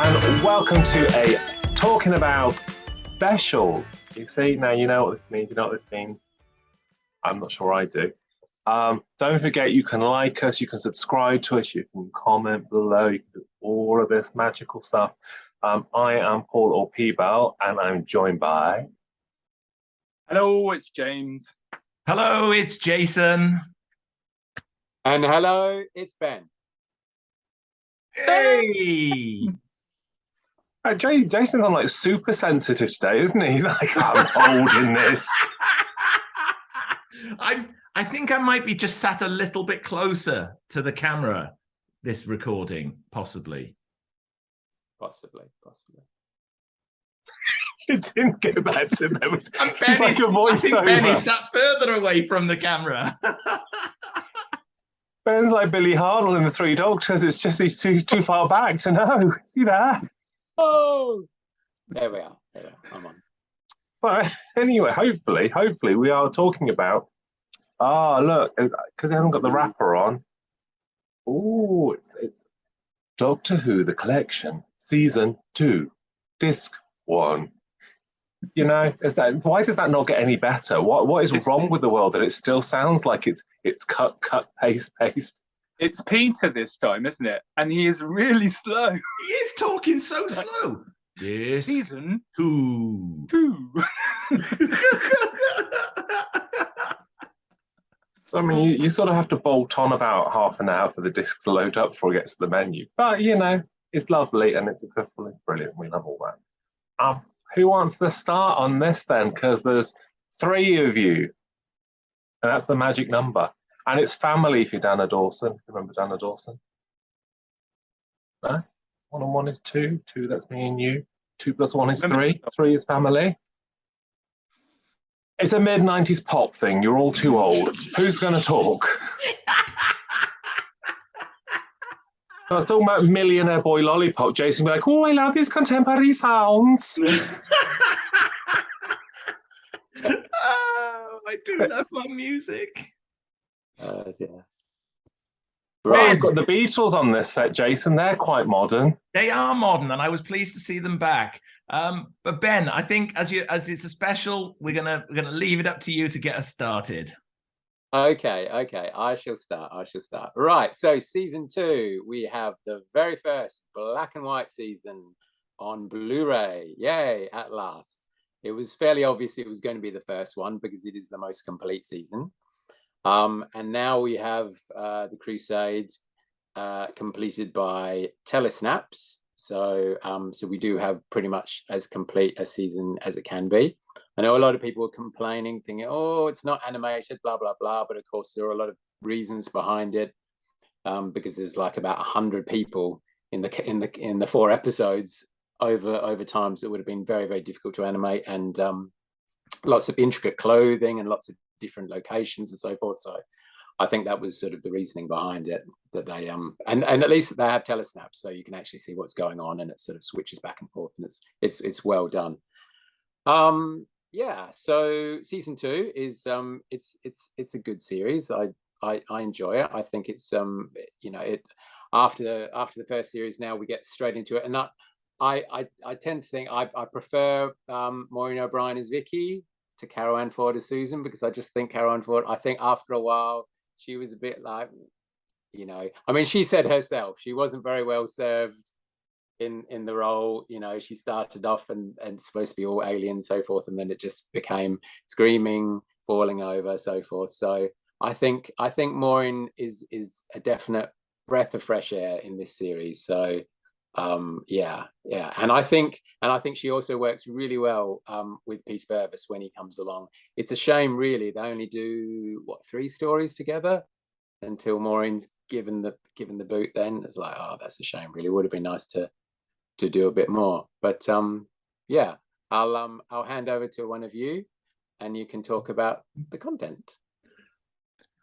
and welcome to a Talking About special. You see, now you know what this means. You know what this means. I'm not sure I do. Don't forget, you can like us, you can subscribe to us, you can comment below, you can do all of this magical stuff. I am Paul, or P-Bal, and I'm joined by... Hello, it's James. Hello, it's Jason. And hello, it's Ben. Hey! Jason's on like super sensitive today, isn't he? He's like, I'm holding this. I think I might be just sat a little bit closer to the camera this recording, possibly. Possibly. It didn't go back to them. It's Benny, like a voiceover. Benny sat further away from the camera. Ben's like Billy Hartnell in The Three Doctors. It's just he's too far back to know. See there? Oh, there we are. I'm on. So anyway, hopefully we are talking about... look, because it hasn't got the wrapper on. Oh, it's Doctor Who, The Collection, Season 2, Disc 1. You know, why does that not get any better? What is wrong with the world that it still sounds like it's cut, paste? It's Peter this time, isn't it? And he is really slow. He is talking so slow. Yes. Season 2. 2. So, I mean, you sort of have to bolt on about half an hour for the disc to load up before it gets to the menu. But, you know, it's lovely and it's successful. It's brilliant. We love all that. Who wants to start on this then? Because there's 3 of you. And that's the magic number. And it's family if you're Dana Dawson. Remember Dana Dawson? No? 1 and 1 is 2. 2, that's me and you. 2 plus 1 is 3. 3 is family. It's a mid-90s pop thing. You're all too old. Who's going to talk? I was talking about Millionaire Boy Lollipop. Jason would be like, oh, I love his contemporary sounds. Oh, I do love my music. Yeah. Right, I've got the Beatles on this set, Jason. They're quite modern. They are modern, and I was pleased to see them back. But Ben, I think as it's a special, we're gonna leave it up to you to get us started. Okay. I shall start. Right. So season 2, we have the very first black and white season on Blu-ray. Yay! At last. It was fairly obvious it was going to be the first one because it is the most complete season. And now we have the Crusade completed by Telesnaps. So we do have pretty much as complete a season as it can be. I know a lot of people are complaining, thinking, oh, it's not animated, blah, blah, blah. But of course, there are a lot of reasons behind it because there's like about 100 people in the 4 episodes over time. So it would have been very, very difficult to animate, and lots of intricate clothing and lots of different locations and so forth. So I think that was sort of the reasoning behind it, that they and at least they have telesnaps, so you can actually see what's going on, and it sort of switches back and forth, and it's well done. Yeah, so season 2 is it's a good series. I enjoy it. I think it's you know, it after the first series, now we get straight into it, and I tend to think I prefer Maureen O'Brien as Vicky to Carole Ann Ford as Susan, because I just think Carole Ann Ford, I think after a while she was a bit like, you know, I mean, she said herself she wasn't very well served in the role. You know, she started off and supposed to be all alien, so forth, and then it just became screaming, falling over, so forth. So I think Maureen is a definite breath of fresh air in this series. So yeah, and I think she also works really well with Purves when he comes along. It's a shame, really, they only do 3 stories together until Maureen's given the boot. Then it's like, oh, that's a shame, really. Would have been nice to do a bit more. But yeah, I'll hand over to one of you and you can talk about the content.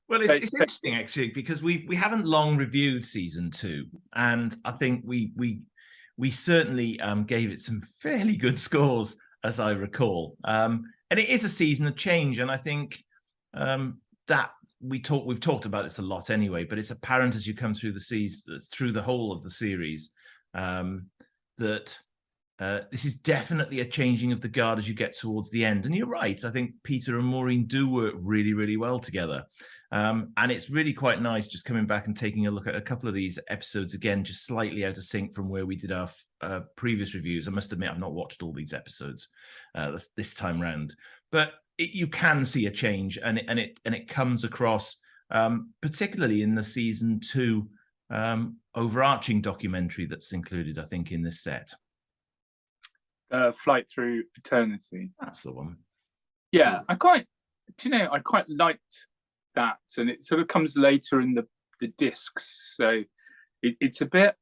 Well, it's interesting, actually, because we haven't long reviewed season 2, and I think we certainly gave it some fairly good scores, as I recall. And it is a season of change, and I think that we've talked about this a lot anyway. But it's apparent as you come through the whole of the series, that this is definitely a changing of the guard as you get towards the end. And you're right. I think Peter and Maureen do work really, really well together. And it's really quite nice just coming back and taking a look at a couple of these episodes again, just slightly out of sync from where we did our previous reviews. I must admit, I've not watched all these episodes this time round, but you can see a change, and it comes across, particularly in the season 2 overarching documentary that's included, I think, in this set. Flight Through Eternity. That's the one. Yeah, I quite liked that, and it sort of comes later in the discs, so it's a bit,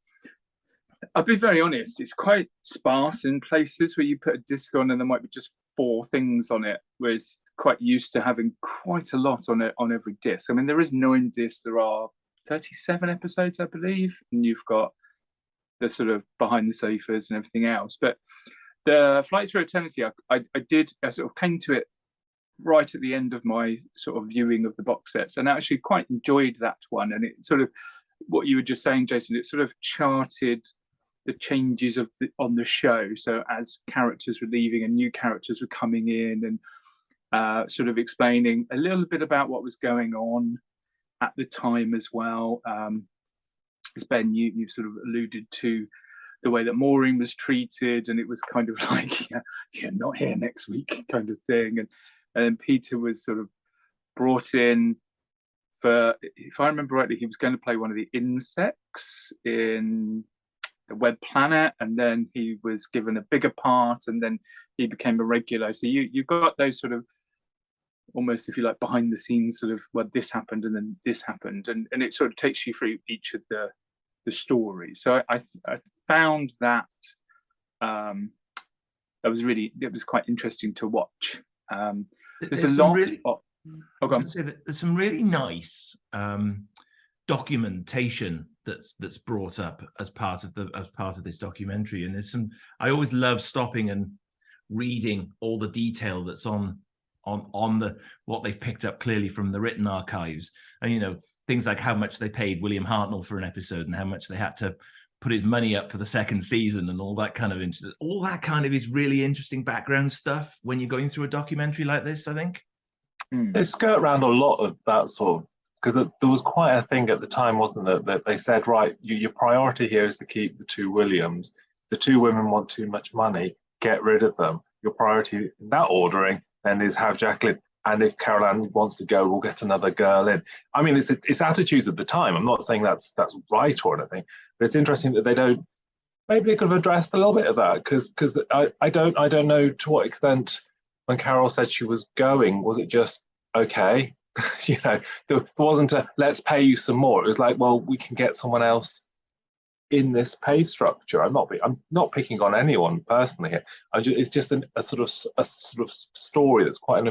I'll be very honest, it's quite sparse in places where you put a disc on and there might be just 4 things on it, whereas quite used to having quite a lot on it on every disc. I mean, there is 9 discs, there are 37 episodes, I believe, and you've got the sort of behind the sofas and everything else. But the Flight Through Eternity, I sort of came to it right at the end of my sort of viewing of the box sets, and I actually quite enjoyed that one. And it sort of, what you were just saying, Jason, it sort of charted the changes on the show. So as characters were leaving and new characters were coming in, and sort of explaining a little bit about what was going on at the time as well. As Ben, you've sort of alluded to the way that Maureen was treated, and it was kind of like, yeah, not here next week kind of thing. And then Peter was sort of brought in for, if I remember rightly, he was going to play one of the insects in the Web Planet, and then he was given a bigger part, and then he became a regular. So you've got those sort of, almost, if you like, behind the scenes sort of, well, this happened and then this happened, and it sort of takes you through each of the stories. So I found that it was quite interesting to watch. There's a lot. There's some really nice documentation that's brought up as part of this documentary, and there's some. I always love stopping and reading all the detail that's on the what they've picked up clearly from the written archives, and things like how much they paid William Hartnell for an episode and how much they had to put his money up for the second season and all that kind of interesting. All that kind of is really interesting background stuff when you're going through a documentary like this, I think. They skirt around a lot of that sort of, because there was quite a thing at the time, wasn't there, that they said, right, your priority here is to keep the 2 Williams. The 2 women want too much money, get rid of them. Your priority in that ordering then is have Jacqueline, and if Carole Ann wants to go, we'll get another girl in. I mean, it's attitudes at the time. I'm not saying that's right or anything, but it's interesting that they don't. Maybe they could have addressed a little bit of that, because I don't know to what extent, when Carole said she was going, was it just okay? There wasn't a let's pay you some more. It was like, well, we can get someone else in this pay structure. I'm not picking on anyone personally here. It's just a sort of story that's quite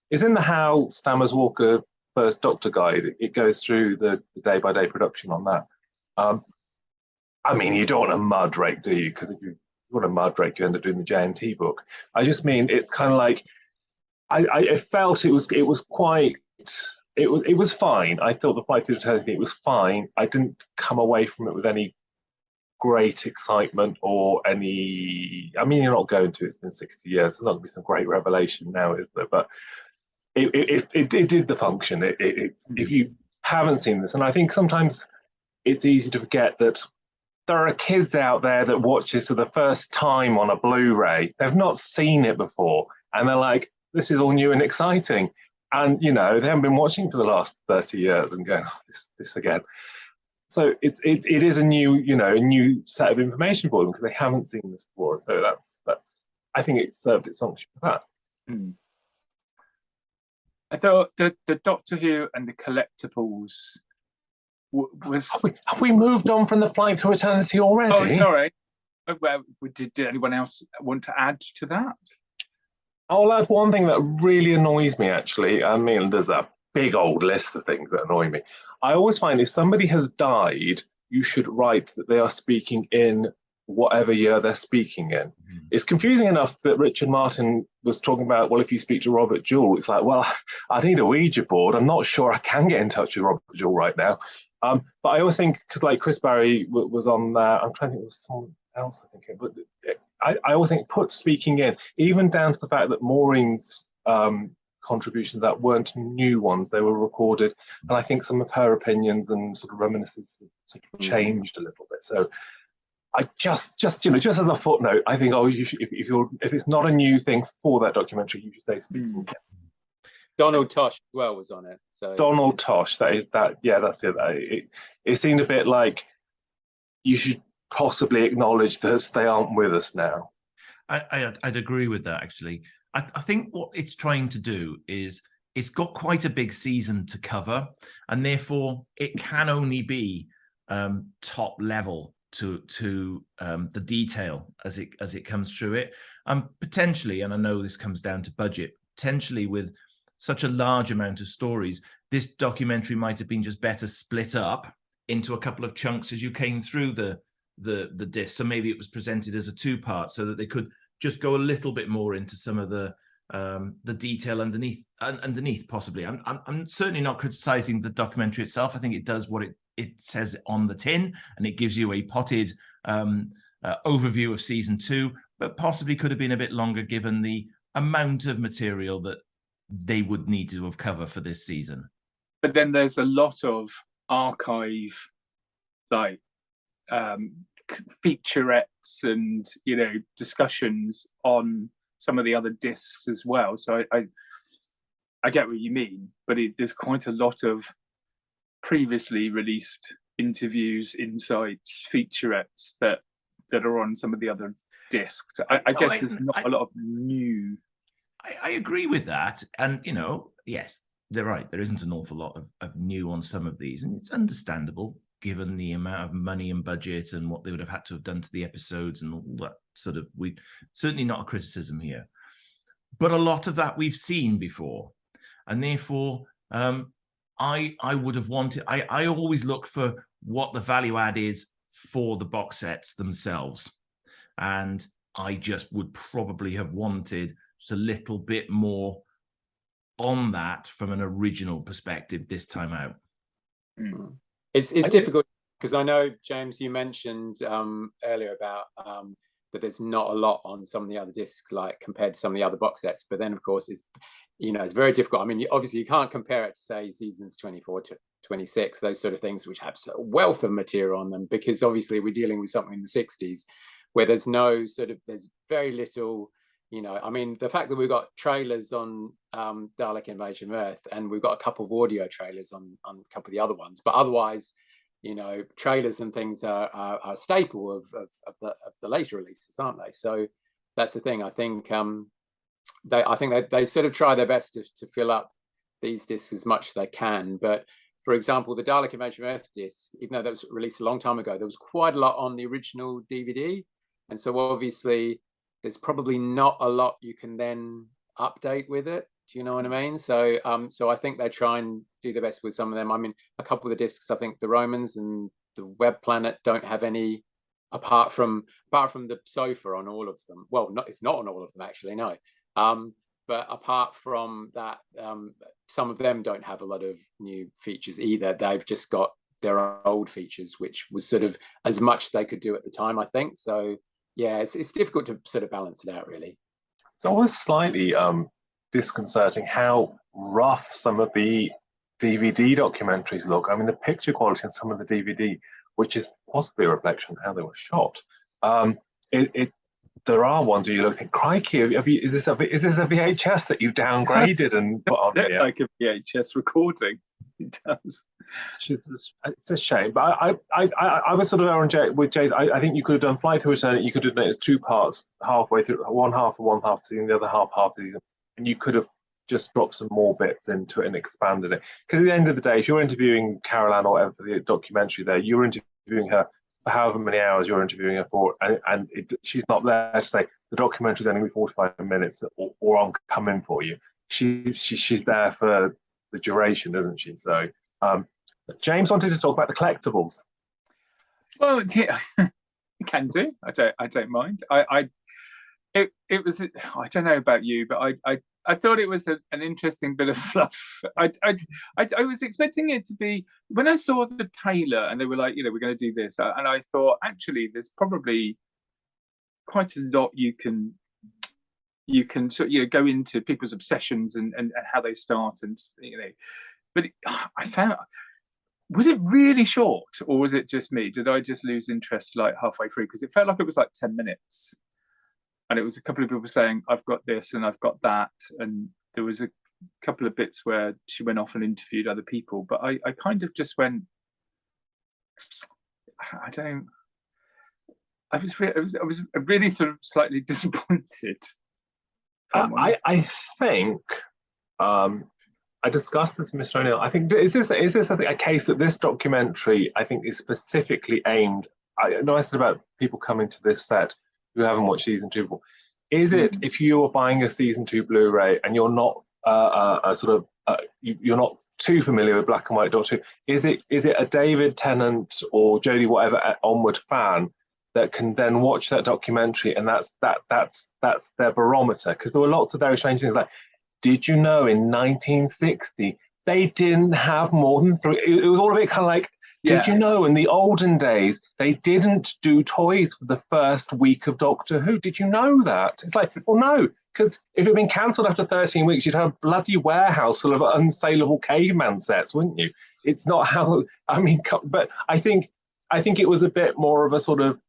it's in the How Stammers Walker First Doctor guide. It goes through the day-by-day production on that. I mean, you don't want a mud rake, do you? Because if you want a mud rake, you end up doing the J&T book. I just mean, it's kind of like, I felt it was fine. I thought the Flight Through Eternity, it was fine. I didn't come away from it with any great excitement or any. I mean, you're not going to. It's been 60 years. There's not going to be some great revelation now, is there? But it did the function. If you haven't seen this, and I think sometimes it's easy to forget that there are kids out there that watch this for the first time on a Blu-ray. They've not seen it before, and they're like, this is all new and exciting. And, they haven't been watching for the last 30 years and going, oh, this again. So it is a new set of information for them because they haven't seen this before. So that's I think it served its function for that. I thought the Doctor Who and the collectibles was. Have we moved on from the Flight Through Eternity already? Oh, sorry. Well, did anyone else want to add to that? I'll add one thing that really annoys me, actually. I mean, there's a big old list of things that annoy me. I always find if somebody has died, you should write that they are speaking in whatever year they're speaking in. It's confusing enough that Richard Martin was talking about, well, if you speak to Robert Jewell, it's like, well, I need a Ouija board. I'm not sure I can get in touch with Robert Jewell right now. But I always think, because like Chris Barry was on, I'm trying to think, it was else I think, but I always think put speaking in, even down to the fact that Maureen's contributions that weren't new ones, they were recorded, and I think some of her opinions and sort of reminiscences sort of changed a little bit. So I just as a footnote, I think you should, if it's not a new thing for that documentary, you should say speaking in. Donald Tosh as well was on it. So Donald Tosh, that's it. It seemed a bit like you should possibly acknowledge that they aren't with us now. I'd agree with that, actually. I think what it's trying to do is it's got quite a big season to cover, and therefore it can only be top level to the detail as it comes through it. Potentially, and I know this comes down to budget, potentially with such a large amount of stories, this documentary might have been just better split up into a couple of chunks as you came through the disc. So maybe it was presented as a two-part so that they could just go a little bit more into some of the detail underneath possibly. I'm certainly not criticizing the documentary itself. I think it does what it says on the tin, and it gives you a potted overview of season 2, but possibly could have been a bit longer given the amount of material that they would need to have covered for this season. But then there's a lot of archive, like featurettes and discussions on some of the other discs as well. So I get what you mean, but there's quite a lot of previously released interviews, insights, featurettes that are on some of the other discs. I guess there's not a lot of new. I agree with that, and yes, they're right. There isn't an awful lot of new on some of these, and it's understandable given the amount of money and budget and what they would have had to have done to the episodes and all that sort of. We certainly not a criticism here, but a lot of that we've seen before, and therefore I would have wanted. I always look for what the value add is for the box sets themselves, and I just would probably have wanted just a little bit more on that from an original perspective this time out. It's difficult because I know, James, you mentioned earlier about that there's not a lot on some of the other discs, like compared to some of the other box sets. But then, of course, it's very difficult. I mean, obviously, you can't compare it to, say, seasons 24 to 26, those sort of things, which have a wealth of material on them, because obviously we're dealing with something in the 60s where there's very little. I mean, the fact that we've got trailers on Dalek Invasion of Earth, and we've got a couple of audio trailers on a couple of the other ones, but otherwise, trailers and things are a staple of the later releases, aren't they? So that's the thing. I think they sort of try their best to fill up these discs as much as they can. But for example, the Dalek Invasion of Earth disc, even though that was released a long time ago, there was quite a lot on the original DVD, and so obviously there's probably not a lot you can then update with it. Do you know what I mean? So I think they try and do the best with some of them. I mean, a couple of the discs, I think the Romans and the Web Planet don't have any, apart from the sofa on all of them. Well, it's not on all of them, actually, no. But apart from that, some of them don't have a lot of new features either. They've just got their old features, which was sort of as much they could do at the time, I think. So yeah, it's difficult to sort of balance it out, really. It's always slightly disconcerting how rough some of the DVD documentaries look. I mean, the picture quality in some of the DVD, which is possibly a reflection of how they were shot. There are ones where you look and think, crikey, is this a VHS that you've downgraded and put on here? Like a VHS recording. It does. It's a shame, but I was sort of with Jay's. I think you could have done Flight to Return. You could have done it as two parts, halfway through, one half of the season, the other half the season, and you could have just dropped some more bits into it and expanded it. Because at the end of the day, if you're interviewing Carole Ann or whatever for the documentary, you're interviewing her for however many hours you're interviewing her for, and she's not there to say the documentary's only 45 minutes or I'm coming for you. She's there for the duration, isn't she? So James wanted to talk about the collectibles. Well, yeah, can do. I don't mind. It was. I don't know about you, but I thought it was an interesting bit of fluff. I was expecting it to be, when I saw the trailer and they were like, we're going to do this, and I thought actually there's probably quite a lot you can sort of, go into people's obsessions and how they start, and but I found, was it really short, or was it just me? Did I just lose interest like halfway through? Because it felt like it was like 10 minutes, and it was a couple of people saying, I've got this and I've got that, and there was a couple of bits where she went off and interviewed other people, but I kind of just went, I was really sort of slightly disappointed. I think I discussed this with Mr. O'Neill. I think, is this a case that this documentary, I think, is specifically aimed, I know I said about people coming to this set who haven't watched season 2 before. Is it, if you are buying a season 2 Blu-ray and you're not you're not too familiar with black and white Doctor Who, is it a David Tennant or Jodie whatever onward fan that can then watch that documentary, and that's their barometer? Because there were lots of very strange things, like, did you know in 1960 they didn't have more than 3? It was all of it kind of like, did you know in the olden days they didn't do toys for the first week of Doctor Who? Did you know that? It's like, well, no, because if it had been cancelled after 13 weeks, you'd have a bloody warehouse full of unsaleable caveman sets, wouldn't you? It's not how, I mean, but I think it was a bit more of a sort of,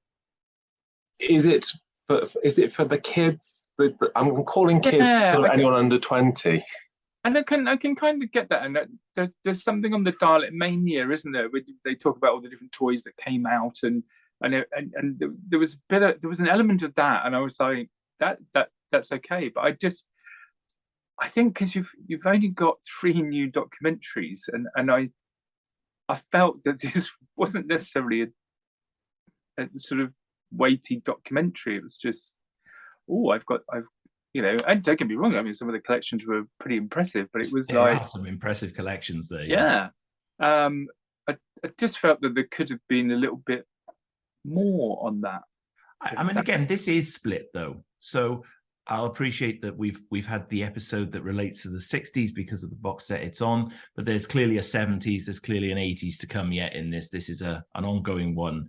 is it for the kids? I'm calling kids sort of anyone under 20. And I can kind of get that. And there's something on the Dalek Mania, isn't there? Where they talk about all the different toys that came out, and there was an element of that, and I was like, that's okay. But I think because you've only got 3 new documentaries, and I felt that this wasn't necessarily a sort of weighty documentary. It was just, I've and don't get me wrong, I mean, some of the collections were pretty impressive, but it was there are some impressive collections there. Yeah. I just felt that there could have been a little bit more on that. I mean, again, this is split though, so I'll appreciate that we've had the episode that relates to the 60s because of the box set it's on, but there's clearly a 70s, there's clearly an 80s to come yet in this. This is an ongoing one.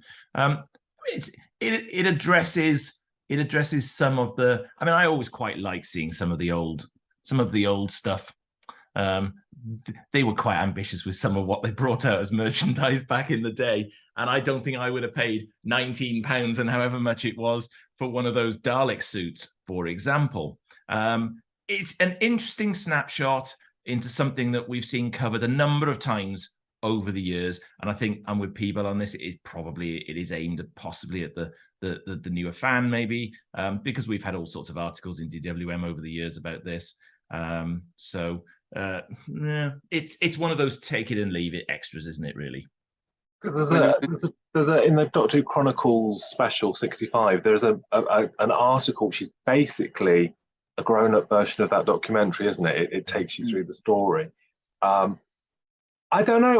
It addresses some of the, I mean, I always quite like seeing some of the old stuff. They were quite ambitious with some of what they brought out as merchandise back in the day, and I don't think I would have paid £19 and however much it was for one of those Dalek suits, for example. It's an interesting snapshot into something that we've seen covered a number of times over the years, and I think I'm with P-Bal on this. It is aimed at possibly at the newer fan, maybe, because we've had all sorts of articles in DWM over the years about this. It's one of those take it and leave it extras, isn't it? Really. Because there's a in the Doctor Who Chronicles special 65. There's an article which is basically a grown-up version of that documentary, isn't it? It takes you through the story. I don't know.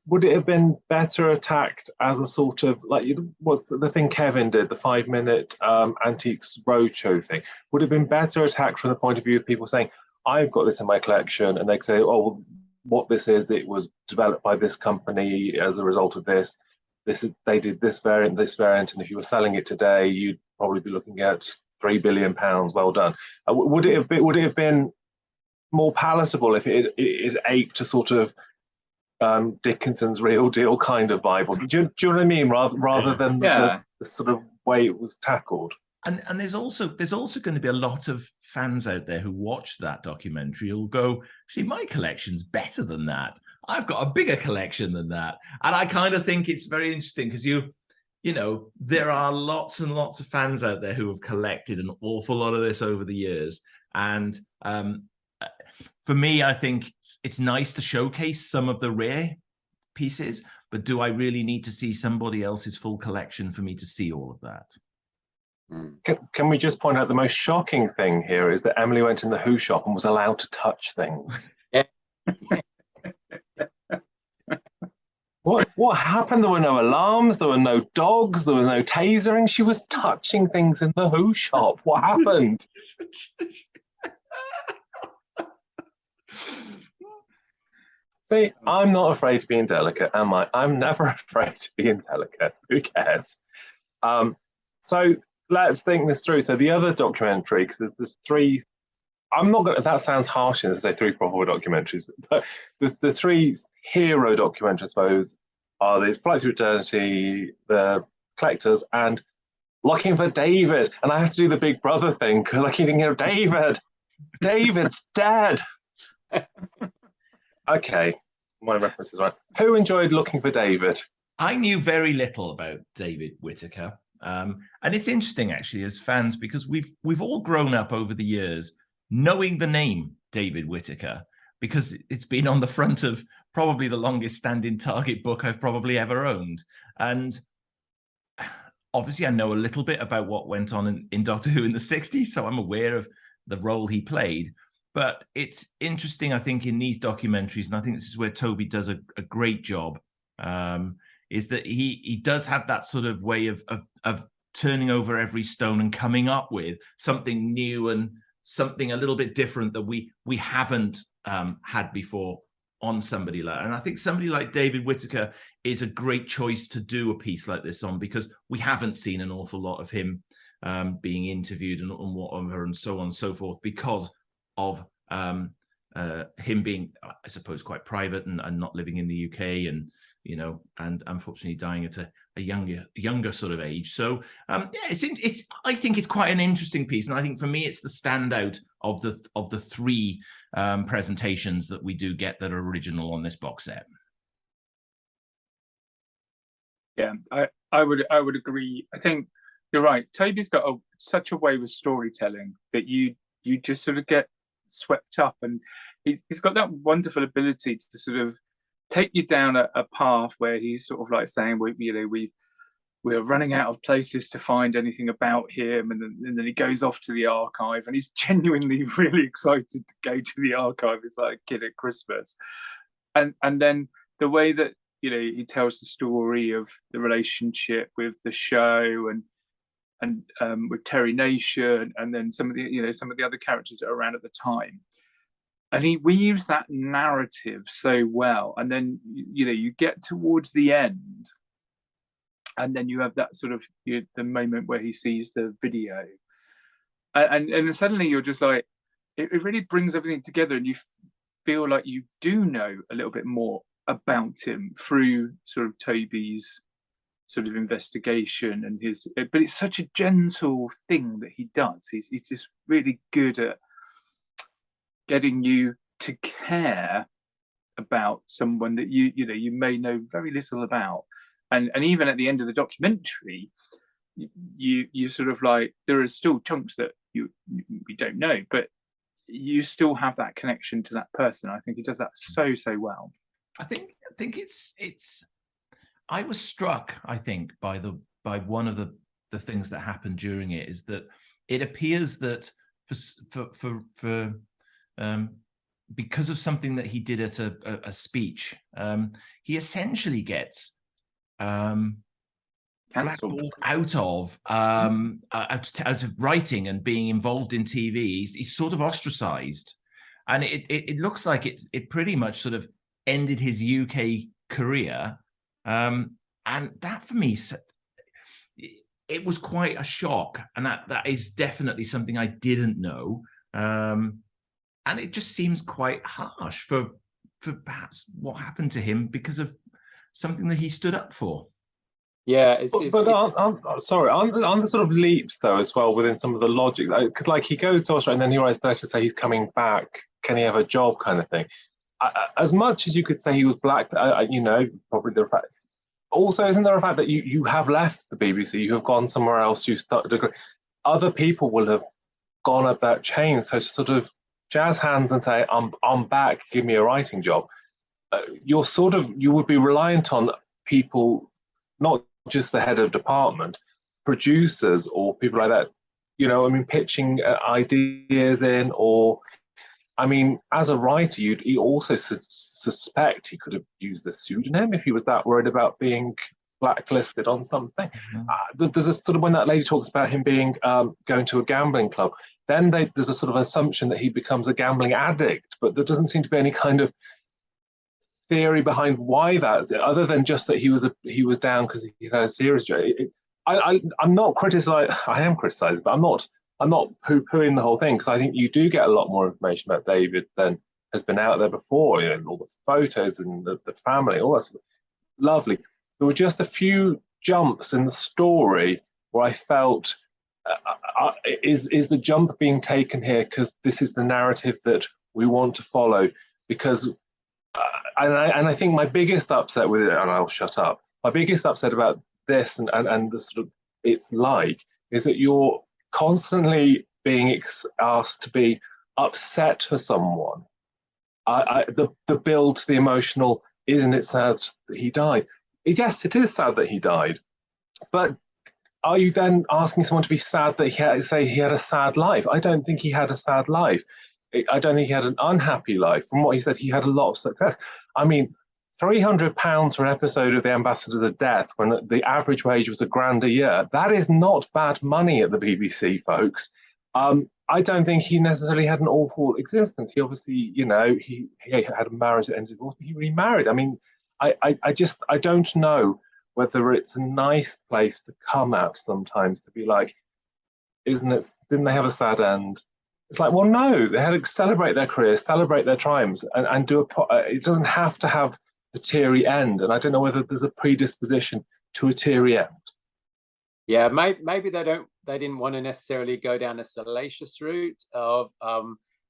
Would it have been better attacked as a sort of, like, what's the thing Kevin did, the 5-minute Antiques Roadshow thing? Would it have been better attacked from the point of view of people saying, I've got this in my collection, and they say, oh, well, what this is, it was developed by this company as a result of this. They did this variant, and if you were selling it today, you'd probably be looking at £3 billion. Well done. Would it have been more palatable if it aped to sort of Dickinson's Real Deal kind of vibe? Do you know what I mean? Rather than the sort of way it was tackled. And there's also going to be a lot of fans out there who watch that documentary who'll go, see, my collection's better than that. I've got a bigger collection than that. And I kind of think it's very interesting because you know, there are lots and lots of fans out there who have collected an awful lot of this over the years. And for me, I think it's nice to showcase some of the rare pieces, but do I really need to see somebody else's full collection for me to see all of that? Can we just point out the most shocking thing here is that Emily went in the Who shop and was allowed to touch things. What happened? There were no alarms, there were no dogs, there was no tasering. She was touching things in the Who shop. What happened? See, I'm not afraid to be indelicate, am I? I'm never afraid to be indelicate. Who cares? So let's think this through. So the other documentary, because there's three. I'm not going to, that sounds harsh to say three proper documentaries, but the three hero documentaries, I suppose, are these Flight Through Eternity, The Collectors, and Looking for David. And I have to do the Big Brother thing because I keep thinking of David. David's dead. Okay, my reference is right. Who enjoyed Looking for David? I knew very little about David Whitaker. And it's interesting, actually, as fans, because we've all grown up over the years knowing the name David Whitaker, because it's been on the front of probably the longest standing Target book I've probably ever owned. And obviously I know a little bit about what went on in Doctor Who in the 60s, so I'm aware of the role he played. But it's interesting, I think, in these documentaries, and I think this is where Toby does a great job, is that he does have that sort of way of turning over every stone and coming up with something new and something a little bit different that we haven't had before on somebody like that. And I think somebody like David Whitaker is a great choice to do a piece like this on, because we haven't seen an awful lot of him being interviewed and whatever and so on and so forth, because of him being, I suppose, quite private and not living in the UK, and you know, and unfortunately dying at a younger sort of age. So yeah, it's I think it's quite an interesting piece, and I think for me it's the standout of the three presentations that we do get that are original on this box set. Yeah, I would agree. I think you're right. Toby's got such a way with storytelling that you just sort of get swept up, and he's got that wonderful ability to sort of take you down a path where he's sort of like saying, we're running out of places to find anything about him, and then he goes off to the archive, and he's genuinely really excited to go to the archive. It's like a kid at Christmas, and then the way that, you know, he tells the story of the relationship with the show and with Terry Nation, and then some of the other characters that are around at the time. And he weaves that narrative so well. And then, you know, you get towards the end, and then you have that sort of, the moment where he sees the video. And suddenly you're just like, it really brings everything together, and you feel like you do know a little bit more about him through sort of Toby's sort of investigation and but it's such a gentle thing that he does. He's just really good at getting you to care about someone that you may know very little about, and even at the end of the documentary, you sort of like, there are still chunks that we don't know, but you still have that connection to that person. I think he does that so well. I think it's I was struck, I think, by one of the things that happened during it, is that it appears that for because of something that he did at a speech, he essentially gets blackballed out of writing and being involved in TV. He's sort of ostracized, and it looks like it pretty much sort of ended his UK career, and that for me, it was quite a shock, and that is definitely something I didn't know, and it just seems quite harsh for perhaps what happened to him because of something that he stood up for. Yeah, on the sort of leaps though as well within some of the logic, because like he goes to Australia and then he writes to say he's coming back, can he have a job kind of thing. As much as you could say he was black, you know, probably the fact. Also, isn't there a fact that you have left the BBC, you have gone somewhere else, you started other people will have gone up that chain, so to sort of jazz hands and say I'm back, give me a writing job, you would be reliant on people, not just the head of department, producers or people like that, you know, I mean, pitching ideas in, or I mean, as a writer, you also suspect he could have used the pseudonym if he was that worried about being blacklisted on something. Mm-hmm. There's a sort of, when that lady talks about him being going to a gambling club, then there's a sort of assumption that he becomes a gambling addict, but there doesn't seem to be any kind of theory behind why that is, other than just that he was down because he had a serious job. I'm not criticizing. I am criticizing, but I'm not poo-pooing the whole thing, because I think you do get a lot more information about David than has been out there before. You know, all the photos and the family, all that's lovely. There were just a few jumps in the story where I felt, is the jump being taken here because this is the narrative that we want to follow? Because, and I think my biggest upset with it, and I'll shut up, my biggest upset about this and the sort of it's like, is that you're constantly being asked to be upset for someone. The build to the emotional, isn't it sad that he died? Yes, it is sad that he died, but are you then asking someone to be sad that he had a sad life? I don't think he had a sad life. I don't think he had an unhappy life. From what he said, he had a lot of success. I mean, £300 for an episode of The Ambassadors of Death, when the average wage was £1,000 a year, that is not bad money at the BBC, folks. I don't think he necessarily had an awful existence. He obviously, you know, he had a marriage that ended divorce, but he remarried. I mean, I don't know whether it's a nice place to come at sometimes, to be like, didn't they have a sad end? It's like, well, no, they had to celebrate their careers, celebrate their triumphs, and do it doesn't have to have the teary end. And I don't know whether there's a predisposition to a teary end. Yeah, maybe they didn't want to necessarily go down a salacious route of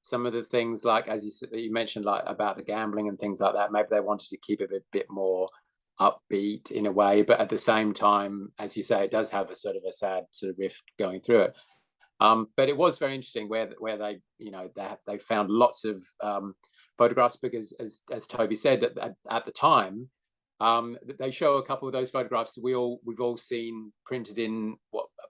some of the things, like, as you mentioned, like about the gambling and things like that. Maybe they wanted to keep it a bit more upbeat in a way, but at the same time, as you say, it does have a sort of a sad sort of riff going through it. But it was very interesting where they, you know, they found lots of photographs, because as Toby said, at the time, they show a couple of those photographs we've all seen printed in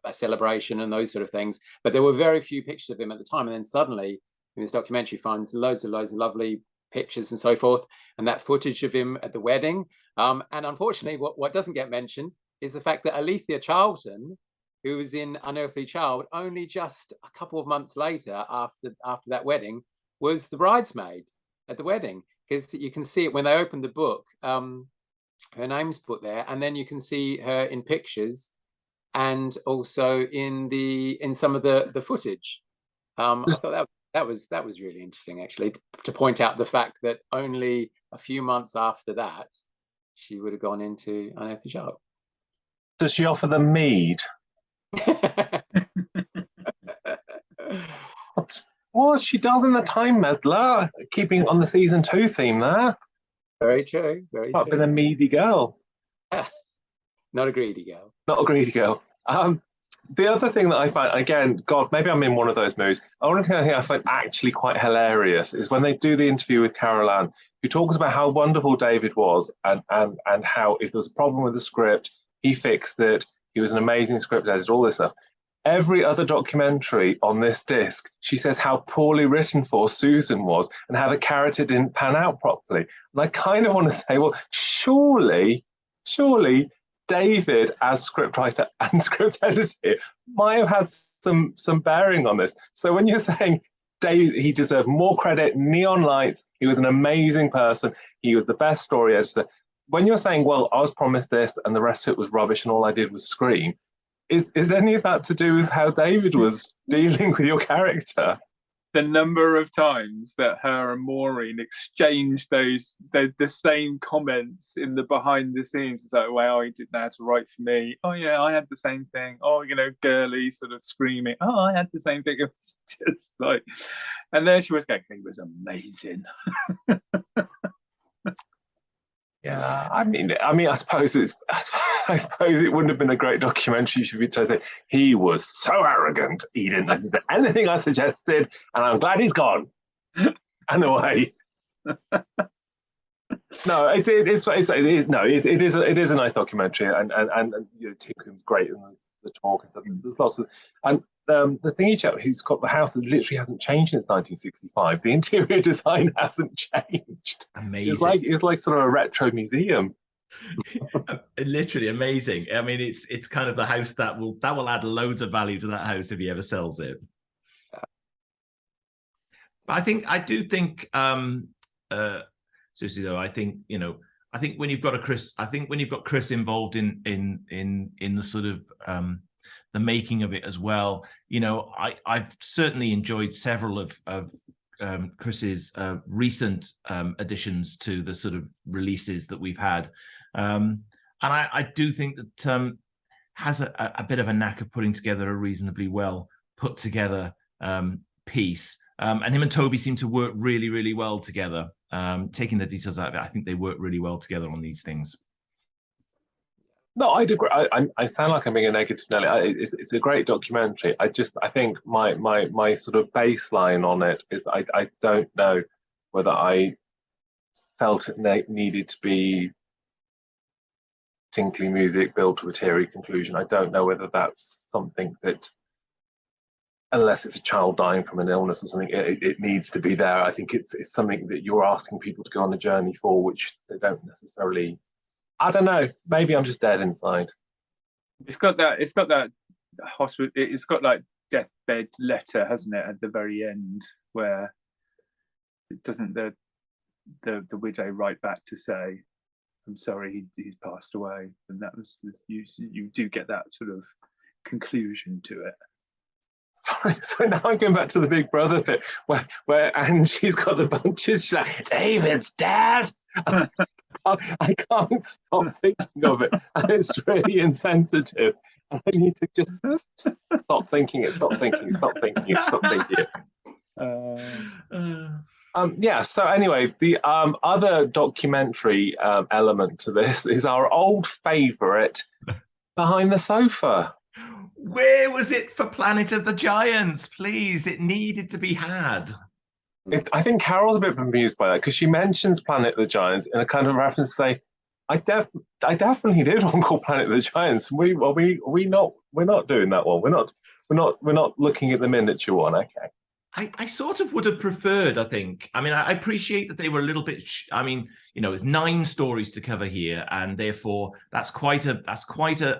a celebration and those sort of things, but there were very few pictures of him at the time. And then suddenly in this documentary finds loads of lovely pictures and so forth, and that footage of him at the wedding. And unfortunately, what doesn't get mentioned is the fact that Alethea Charlton, who was in Unearthly Child, only just a couple of months later after that wedding, was the bridesmaid at the wedding. Because you can see it when they open the book, her name's put there, and then you can see her in pictures and also in some of the footage. I thought that was really interesting, actually, to point out the fact that only a few months after that she would have gone into Unearthly Child. Does she offer them mead? What she does in The Time Meddler, keeping on the season 2 theme there. Very true. Very I've true. been a meaty girl. Not a greedy girl. Not a greedy girl. The other thing that I find, again, God, maybe I'm in one of those moods. The only thing I find actually quite hilarious is when they do the interview with Carole Ann, who talks about how wonderful David was, and how if there was a problem with the script, he fixed it. He was an amazing script editor, all this stuff. Every other documentary on this disc, she says how poorly written for Susan was and how the character didn't pan out properly. And I kind of want to say, well, surely David, as scriptwriter and script editor, might have had some bearing on this. So when you're saying David, he deserved more credit, Neon Lights, he was an amazing person, he was the best story editor. When you're saying, well, I was promised this and the rest of it was rubbish and all I did was scream, is any of that to do with how David was dealing with your character? The number of times that her and Maureen exchanged the same comments in the behind the scenes. It's like, well, he didn't know how to write for me. Oh yeah, I had the same thing. Oh, you know, girly sort of screaming. Oh, I had the same thing. It was just like, and there she was going, he was amazing. Yeah, I mean, I suppose it wouldn't have been a great documentary if you to say he was so arrogant, he didn't listen to anything I suggested, and I'm glad he's gone and away. No, it is a nice documentary, and you know, Tim Coombs great in the talk and stuff. There's lots of, and the thingy chap who's got the house that literally hasn't changed since 1965. The interior design hasn't changed. Amazing. It's like sort of a retro museum. Literally amazing. I mean, it's kind of the house that will add loads of value to that house if he ever sells it. But I do think Susie, though, I think, you know, I think when you've got Chris involved in the sort of the making of it as well, you know, I've certainly enjoyed several of Chris's recent additions to the sort of releases that we've had, and I do think that has a bit of a knack of putting together a reasonably well put together piece. And him and Toby seem to work really, really well together. Taking the details out of it, I think they work really well together on these things. No, I'd agree. I sound like I'm being a negative Nelly. It's a great documentary. I think my sort of baseline on it is that I don't know whether I felt it needed to be tinkly music built to a teary conclusion. I don't know whether that's something that, unless it's a child dying from an illness or something, it needs to be there. I think it's something that you're asking people to go on a journey for, which they don't necessarily. I don't know. Maybe I'm just dead inside. It's got that hospital. It's got like deathbed letter, hasn't it, at the very end, where it doesn't the widow write back to say, "I'm sorry, he's passed away," and that was you do get that sort of conclusion to it. Sorry, now I'm going back to the Big Brother bit where Angie's got the bunches. She's like, "David's dad." I can't stop thinking of it, and it's really insensitive. And I need to just stop thinking it. Stop thinking it. Stop thinking it. Stop thinking it. Yeah. So anyway, the other documentary element to this is our old favourite, Behind the Sofa. Where was it for Planet of the Giants? Please, it needed to be had. I think Carole's a bit bemused by that because she mentions Planet of the Giants in a kind of reference to say, I definitely did one called Planet of the Giants. We're not doing that one. We're not looking at the miniature one. Okay. I sort of would have preferred, I think. I mean, I appreciate that they were a little bit, I mean, you know, it's 9 stories to cover here, and therefore that's quite an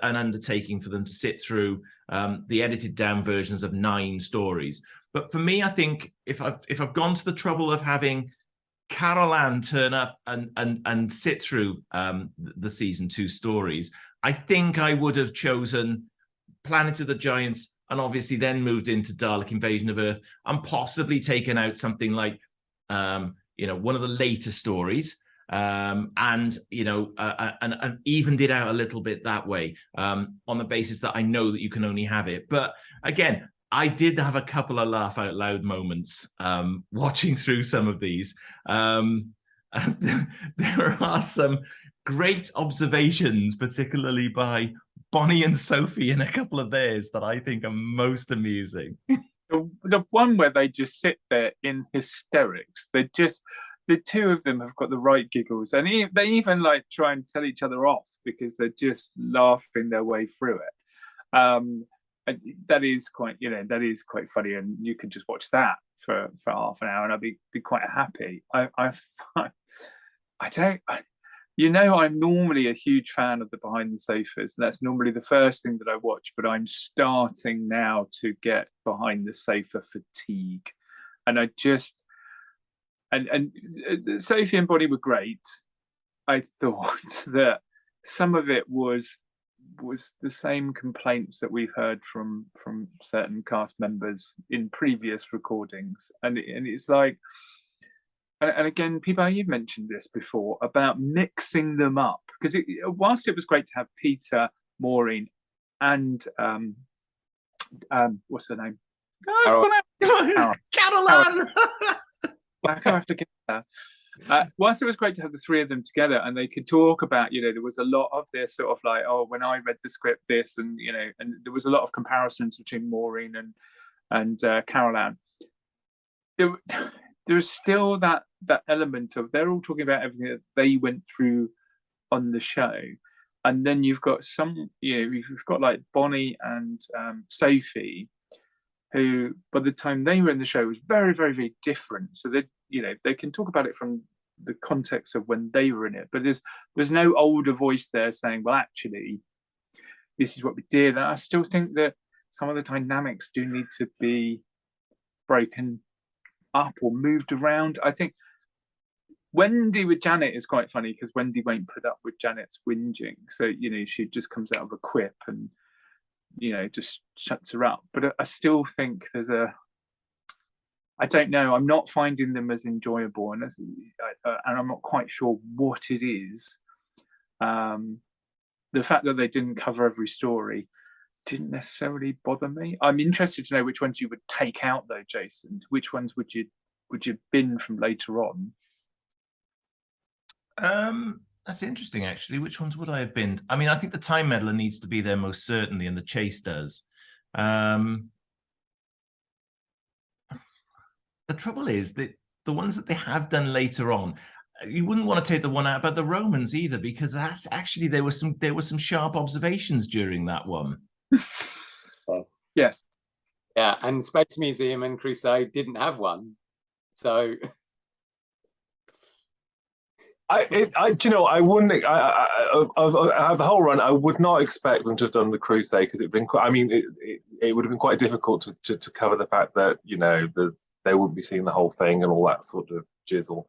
undertaking for them to sit through the edited down versions of 9 stories. But for me, I think if I've gone to the trouble of having Carole Ann turn up and sit through the season 2 stories, I think I would have chosen Planet of the Giants, and obviously then moved into Dalek Invasion of Earth, and possibly taken out something like, you know, one of the later stories, and you know, and evened it out a little bit that way, on the basis that I know that you can only have it. But again, I did have a couple of laugh out loud moments watching through some of these. There are some great observations, particularly by Bonnie and Sophie in a couple of theirs, that I think are most amusing. The one where they just sit there in hysterics. The 2 of them have got the right giggles, and they even like try and tell each other off because they're just laughing their way through it. And that is quite funny, and you can just watch that for half an hour, and I'd be quite happy. You know, I'm normally a huge fan of the Behind the Sofas, and that's normally the first thing that I watch, but I'm starting now to get Behind the Sofa fatigue. And I just, and Sophie and Bonnie were great. I thought that some of it was the same complaints that we've heard from certain cast members in previous recordings. And it's like, and again, P-Bal, you've mentioned this before about mixing them up, because whilst it was great to have Peter, Maureen, and what's her name? Carole Ann. I have to get her. Whilst it was great to have the 3 of them together, and they could talk about, you know, there was a lot of this sort of like, oh, when I read the script, this, and you know, and there was a lot of comparisons between Maureen and Carole Ann. There's still that element of they're all talking about everything that they went through on the show, and then you've got you've got like Bonnie and Sophie, who by the time they were in the show was very, very, very different. So they can talk about it from the context of when they were in it, but there's no older voice there saying, well, actually, this is what we did. And I still think that some of the dynamics do need to be broken up or moved around. I think Wendy with Janet is quite funny because Wendy won't put up with Janet's whinging. So, you know, she just comes out of a quip and, you know, just shuts her up. But I still think there's I don't know, I'm not finding them as enjoyable, and I'm not quite sure what it is. The fact that they didn't cover every story didn't necessarily bother me. I'm interested to know which ones you would take out though, Jason. Which ones would you bin from later on? That's interesting, actually. Which ones would I have binned? I mean, I think the Time Meddler needs to be there most certainly, and the Chase does. The trouble is that the ones that they have done later on, you wouldn't want to take the one out about the Romans either, because that's actually there were some sharp observations during that one. Yes. Yes. Yeah, and Space Museum and Crusade didn't have one, so. Do you know, I wouldn't. The whole run, I would not expect them to have done the Crusade, because it'd been quite. I mean, it would have been quite difficult to cover the fact that, you know, they wouldn't be seeing the whole thing and all that sort of jizzle.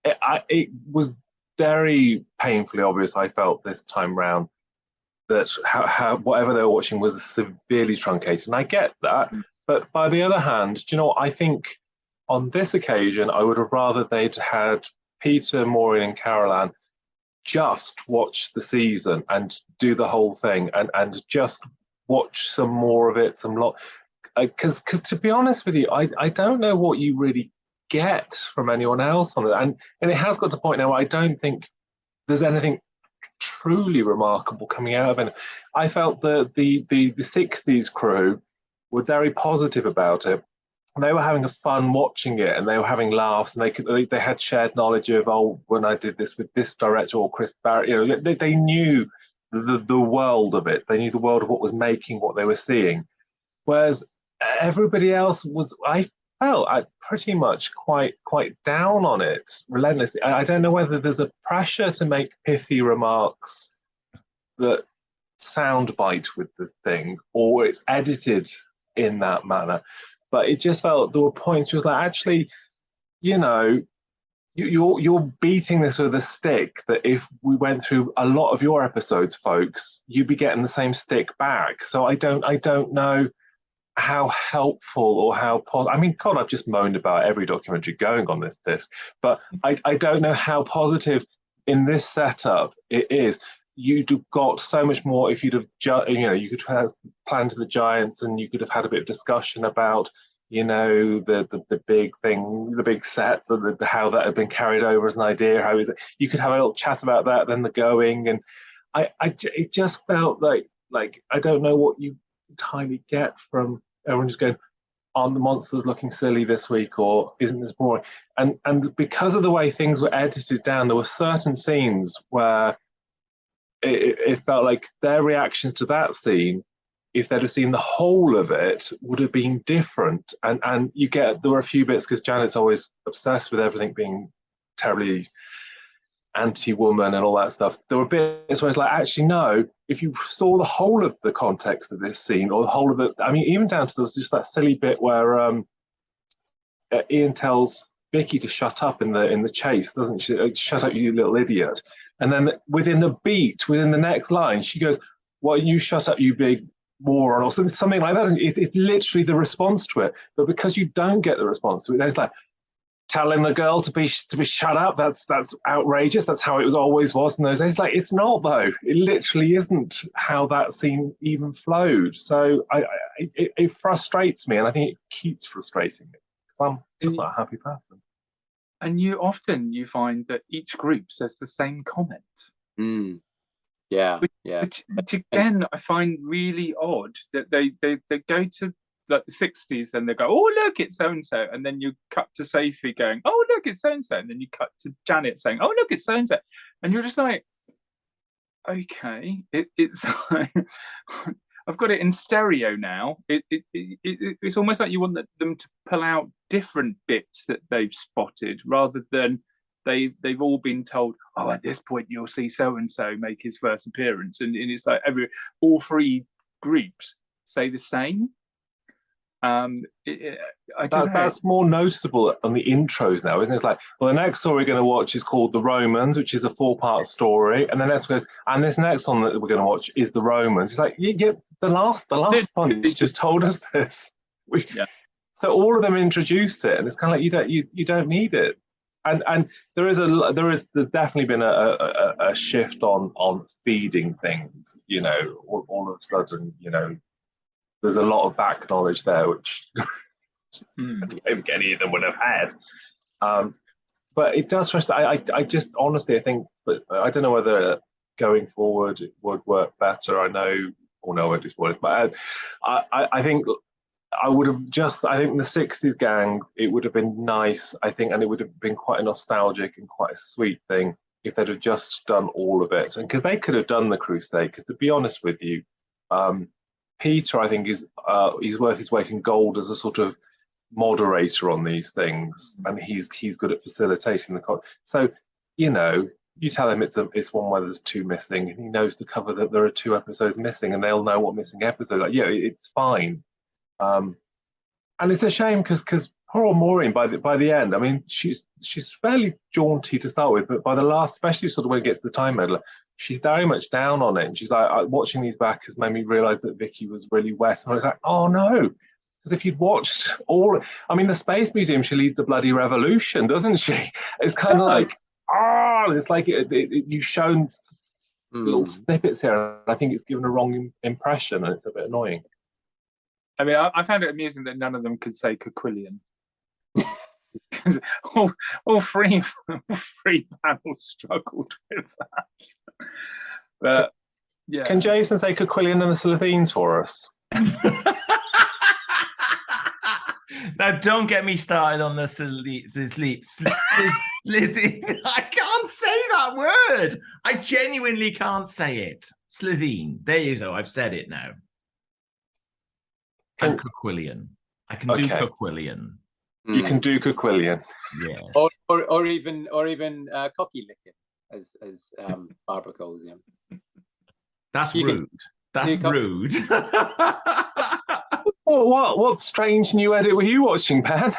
It was very painfully obvious, I felt this time round, that how whatever they were watching was severely truncated, and I get that. But by the other hand, do you know what? I think on this occasion, I would have rather they'd had Peter, Maureen, and Carole Ann just watch the season and do the whole thing, and just watch some more of it, because to be honest with you, I don't know what you really get from anyone else on it, and it has got to the point now where I don't think there's anything truly remarkable coming out of it. I felt that the 60s crew were very positive about it. They were having a fun watching it, and they were having laughs, and they had shared knowledge of, oh, when I did this with this director or Chris Barrett, you know, they knew the world of it. They knew the world of what was making what they were seeing. Whereas everybody else was, I felt, pretty much quite down on it relentlessly. I don't know whether there's a pressure to make pithy remarks that soundbite with the thing, or it's edited in that manner. But it just felt there were points where it was like, actually, you know, you're beating this with a stick that if we went through a lot of your episodes, folks, you'd be getting the same stick back. So I don't know how helpful or how I mean, God, I've just moaned about every documentary going on this disc, but I don't know how positive in this setup it is. You'd have got so much more if you'd have, you know, you could have Planted the Giants, and you could have had a bit of discussion about, you know, the big thing, the big sets, and how that had been carried over as an idea. How is it? You could have a little chat about that, then the going, and it just felt like I don't know what you entirely get from everyone just going, aren't the monsters looking silly this week, or isn't this boring? And because of the way things were edited down, there were certain scenes where it felt like their reactions to that scene, if they'd have seen the whole of it, would have been different. And there were a few bits, because Janet's always obsessed with everything being terribly anti-woman and all that stuff. There were bits where it's like, actually, no, if you saw the whole of the context of this scene, or the whole of I mean, even down to there was just that silly bit where Ian tells Vicky to shut up in the chase, doesn't she? Shut up, you little idiot. And then within the next line, she goes, well, you shut up, you big moron, or something like that. It's literally the response to it. But because you don't get the response to it, then it's like, telling the girl to be shut up, that's outrageous. That's how it always was in those days. Like, it's not, though. It literally isn't how that scene even flowed. So it frustrates me, and I think it keeps frustrating me, because I'm just not a happy person. And you find that each group says the same comment. Yeah, which again, I find really odd, that they go to like the 60s and they go, oh, look, it's so-and-so. And then you cut to Sophie going, oh, look, it's so-and-so. And then you cut to Janet saying, oh, look, it's so-and-so. And you're just like, okay, it's like, I've got it in stereo now. It's almost like you want them to pull out different bits that they've spotted, rather than they've all been told, oh, at this point you'll see so-and-so make his first appearance. And it's like all three groups say the same. I don't know. That's more noticeable on the intros now, isn't it? It's like, well, the next story we're going to watch is called The Romans, which is a 4-part story, and the next one goes, and this next one that we're going to watch is The Romans. It's like, yeah, the last punch just told us this. Yeah. So all of them introduce it, and it's kind of like you don't need it. And there's definitely been a shift on feeding things. You know, all of a sudden, you know, there's a lot of back knowledge there, which I don't think any of them would have had. But it does frustrate. I just honestly, I think, but I don't know whether going forward it would work better. I know, or no, I just was, but I think I would have I think the 60s gang, it would have been nice, I think, and it would have been quite a nostalgic and quite a sweet thing if they'd have just done all of it. And because they could have done the Crusade, because to be honest with you, Peter, I think, is he's worth his weight in gold as a sort of moderator on these things, and he's good at facilitating the so, you know, you tell him it's one where there's 2 missing, and he knows to cover that there are 2 episodes missing, and they'll know what missing episodes are. Yeah, it's fine. And it's a shame because poor old Maureen, by the end, I mean, she's fairly jaunty to start with, but by the last, especially sort of when it gets to the time meddler, she's very much down on it. And she's like, watching these back has made me realise that Vicky was really wet. And I was like, oh no, because if you'd watched I mean, the Space Museum, she leads the bloody revolution, doesn't she? It's kind of like, it's like you've shown little snippets here, and I think it's given a wrong impression, and it's a bit annoying. I mean, I found it amusing that none of them could say Coquillion. Because all three panels struggled with that. But yeah. Can Jason say Coquillion and the Slithines for us? Now, don't get me started on the sleep. I can't say that word. I genuinely can't say it. Slithine. There you go. I've said it now. And Coquillion. I can do Coquillion. You can do Coquillion. Yes. Or even cocky licking, as Barbara calls him. That's rude. That's rude. What strange new edit were you watching, Pan?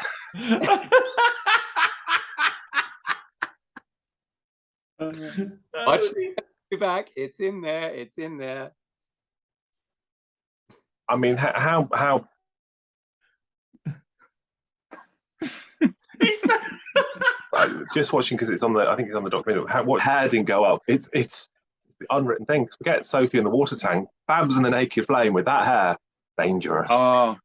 Watch back. It's in there. It's in there. I mean, how just watching because it's on the. I think it's on the documentary. What hair didn't go up? It's the unwritten thing. Forget Sophie in the water tank. Babs in the naked flame with that hair. Dangerous. Oh.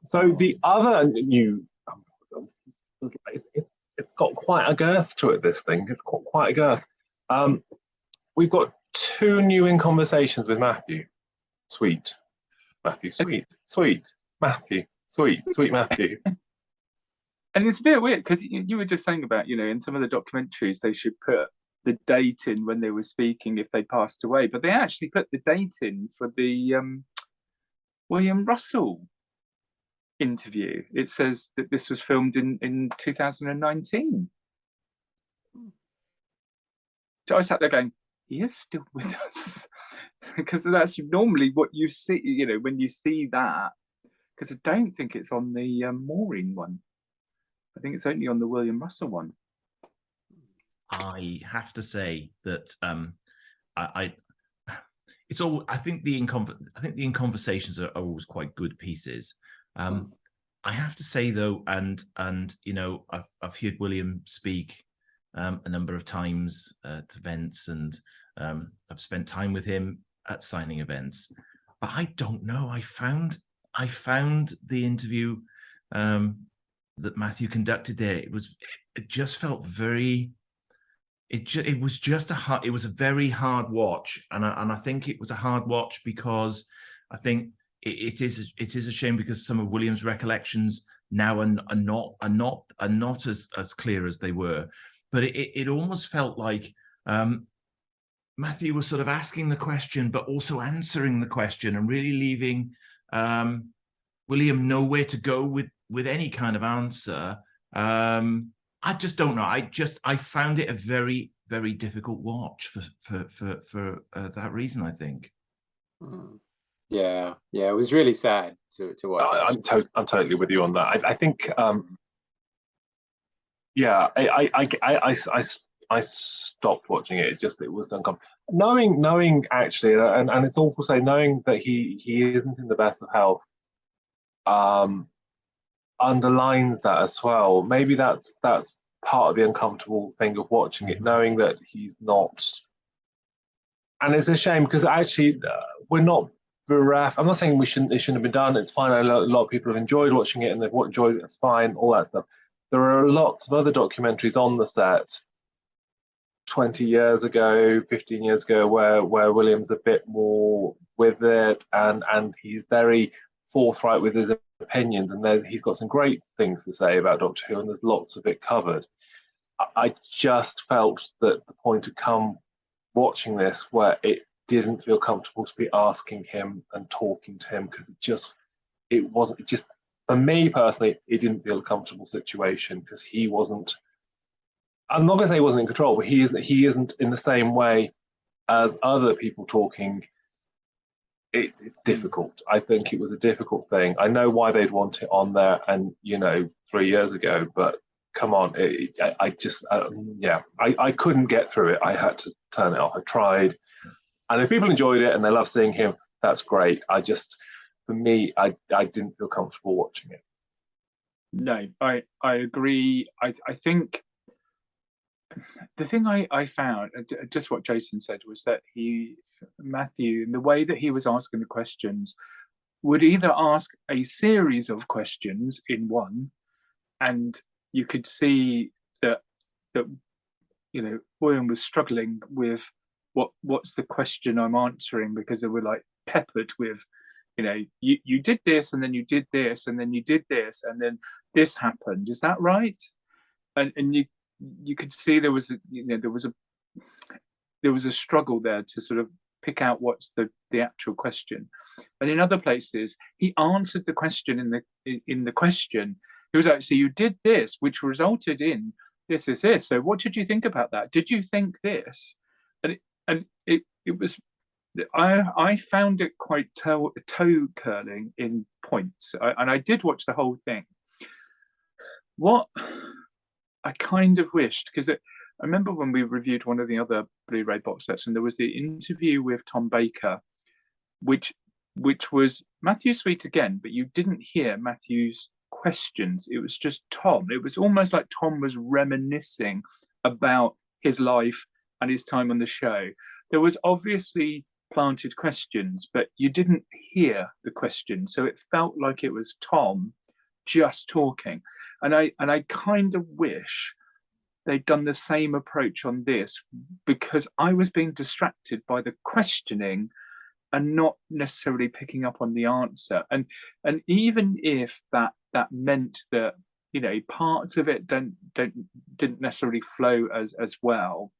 So the other new, it's got quite a girth to it. This thing, it's got quite a girth. We've got 2 new in conversations with Matthew. Sweet Matthew. And it's a bit weird because you were just saying about, you know, in some of the documentaries they should put the date in when they were speaking if they passed away, but they actually put the date in for the William Russell interview. It says that this was filmed in 2019. So I sat there going, he is still with us. Because that's normally what you see, you know, when you see that. Because I don't think it's on the Maureen one. I think it's only on the William Russell one. I have to say that I think the in conversations are always quite good pieces. I have to say though, and you know, I've heard William speak a number of times at events, and I've spent time with him at signing events. But I don't know. I found the interview that Matthew conducted there. It just felt very. It was a very hard watch, and I think it was a hard watch because I think it is a shame because some of William's recollections now are not as clear as they were, but it almost felt like Matthew was sort of asking the question but also answering the question and really leaving William nowhere to go with any kind of answer. I just don't know. I found it a very, very difficult watch for that reason, I think. Yeah, it was really sad to watch. I'm totally with you on that. I think yeah, I stopped watching it. It was uncomfortable. Knowing actually, and it's awful to say, knowing that he isn't in the best of health, underlines that as well. Maybe that's part of the uncomfortable thing of watching it, knowing that he's not. And it's a shame because actually we're not bereft. I'm not saying it shouldn't have been done. It's fine. A lot of people have enjoyed watching it and they've enjoyed it. It's fine. All that stuff. There are lots of other documentaries on the set 20 years ago, 15 years ago, where William's a bit more with it, and he's very forthright with his opinions, and he's got some great things to say about Doctor Who, and there's lots of it covered. I just felt that the point had come watching this where it didn't feel comfortable to be asking him and talking to him, because it wasn't just, for me personally, it didn't feel a comfortable situation because he wasn't. I'm not going to say he wasn't in control, but he isn't in the same way as other people talking. It's difficult. I think it was a difficult thing. I know why they'd want it on there, and 3 years ago, but come on, I just I couldn't get through it. I had to turn it off. I tried, and if people enjoyed it and they love seeing him, that's great. For me, I didn't feel comfortable watching it. No, I agree. I think the thing I found, just what Jason said, was that Matthew, in the way that he was asking the questions, would either ask a series of questions in one, and you could see that William was struggling with what's the question I'm answering, because they were like peppered with, you did this, and then you did this, and then you did this, and then this happened. Is that right? And you could see there was a struggle there to sort of pick out what's the actual question. And in other places, he answered the question in the question. He was like, so you did this, which resulted in this. So what did you think about that? Did you think this? And it was, I found it quite toe curling in points. And I did watch the whole thing. What I kind of wished, because I remember when we reviewed one of the other Blu-ray box sets, and there was the interview with Tom Baker, which was Matthew's suite again, but you didn't hear Matthew's questions. It was just Tom. It was almost like Tom was reminiscing about his life and his time on the show. There was obviously planted questions, but you didn't hear the question, so it felt like it was Tom just talking. And I kind of wish they'd done the same approach on this, because I was being distracted by the questioning and not necessarily picking up on the answer. And even if that meant that parts of it didn't necessarily flow as well,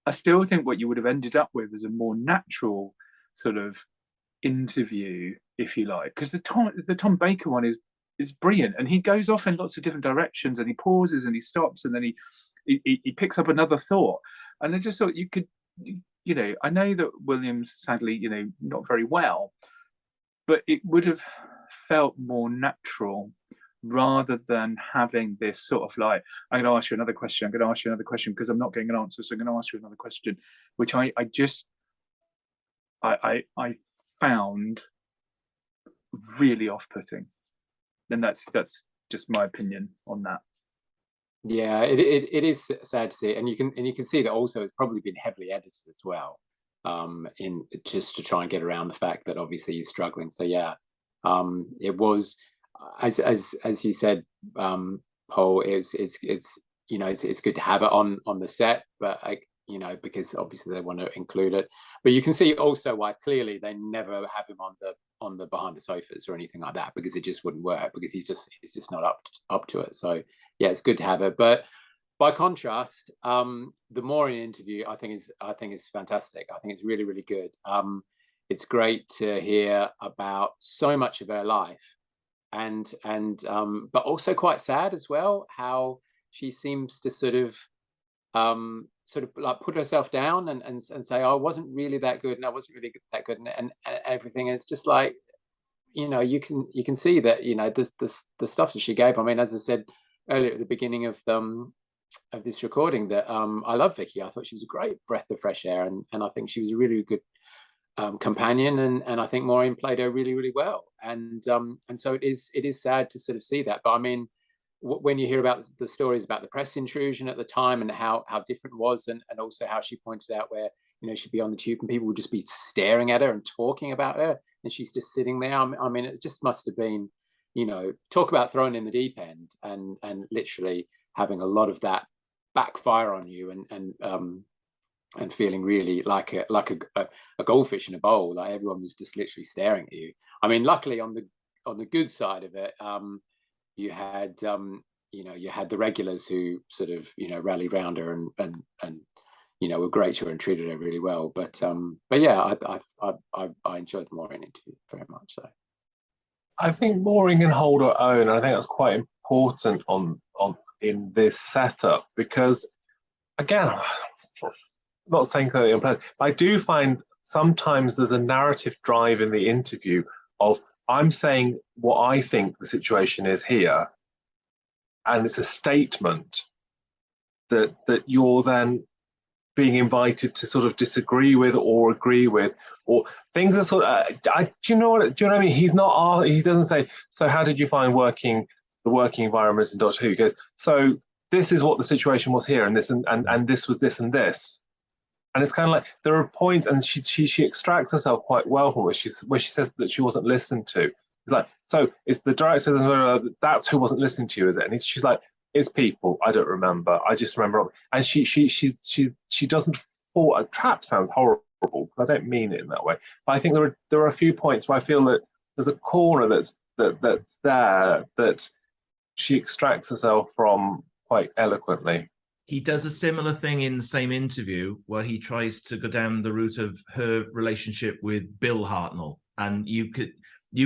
I still think what you would have ended up with is a more natural sort of interview, if you like, because the Tom Baker one is brilliant, and he goes off in lots of different directions, and he pauses and he stops, and then he picks up another thought. And I just thought you could, I know that William's sadly, not very well, but it would have felt more natural rather than having this sort of like, I'm going to ask you another question, I'm going to ask you another question because I'm not getting an answer, so I'm going to ask you another question, which I found really off-putting. And that's just my opinion on that. Yeah, it is sad to see, and you can see that also it's probably been heavily edited as well, in just to try and get around the fact that obviously he's struggling. So yeah, it was as you said, Paul. It's good to have it on the set, but because obviously they want to include it. But you can see also why clearly they never have him on the behind the sofas or anything like that, because it just wouldn't work, because he's just not up to it. So yeah, it's good to have it. But by contrast, the Maureen interview I think is fantastic. I think it's really, really good. It's great to hear about so much of her life, and but also quite sad as well, how she seems to sort of sort of like put herself down and say, I wasn't really that good and I wasn't really that good and everything. And it's just like, you know, you can see that, you know, the stuff that she gave. I mean, as I said earlier at the beginning of this recording, that I love Vicky. I thought she was a great breath of fresh air, and I think she was a really good companion, and I think Maureen played her really, really well. And so it is sad to sort of see that. But I mean, when you hear about the stories about the press intrusion at the time and how different it was, and also how she pointed out where, you know, she'd be on the tube and people would just be staring at her and talking about her, and she's just sitting there. I mean, it just must have been, you know, talk about thrown in the deep end, and literally having a lot of that backfire on you, and feeling really like a goldfish in a bowl. Like everyone was just literally staring at you. I mean, luckily on the good side of it, you had you know, you had the regulars who sort of, you know, rallied around her and you know, were great to her and treated her really well. But yeah, I enjoyed the Maureen interview very much. So I think Maureen can hold her own, and I think that's quite important in this setup, because again, I'm not saying something unpleasant, but I do find sometimes there's a narrative drive in the interview of, I'm saying what I think the situation is here, and it's a statement that you're then being invited to sort of disagree with or agree with, or things are sort of. Do you know what I mean? He doesn't say, so how did you find the working environments in Doctor Who? He goes, so this is what the situation was here, and this and this was this and this. And it's kind of like there are points, and she extracts herself quite well from where she says that she wasn't listened to. It's like, so it's the director, that's who wasn't listening to you, is it? And she's like, it's people. I don't remember. I just remember. And she doesn't fall. Trap sounds horrible, but I don't mean it in that way. But I think there are a few points where I feel that there's a corner that's there that she extracts herself from quite eloquently. He does a similar thing in the same interview where he tries to go down the route of her relationship with Bill Hartnell, and you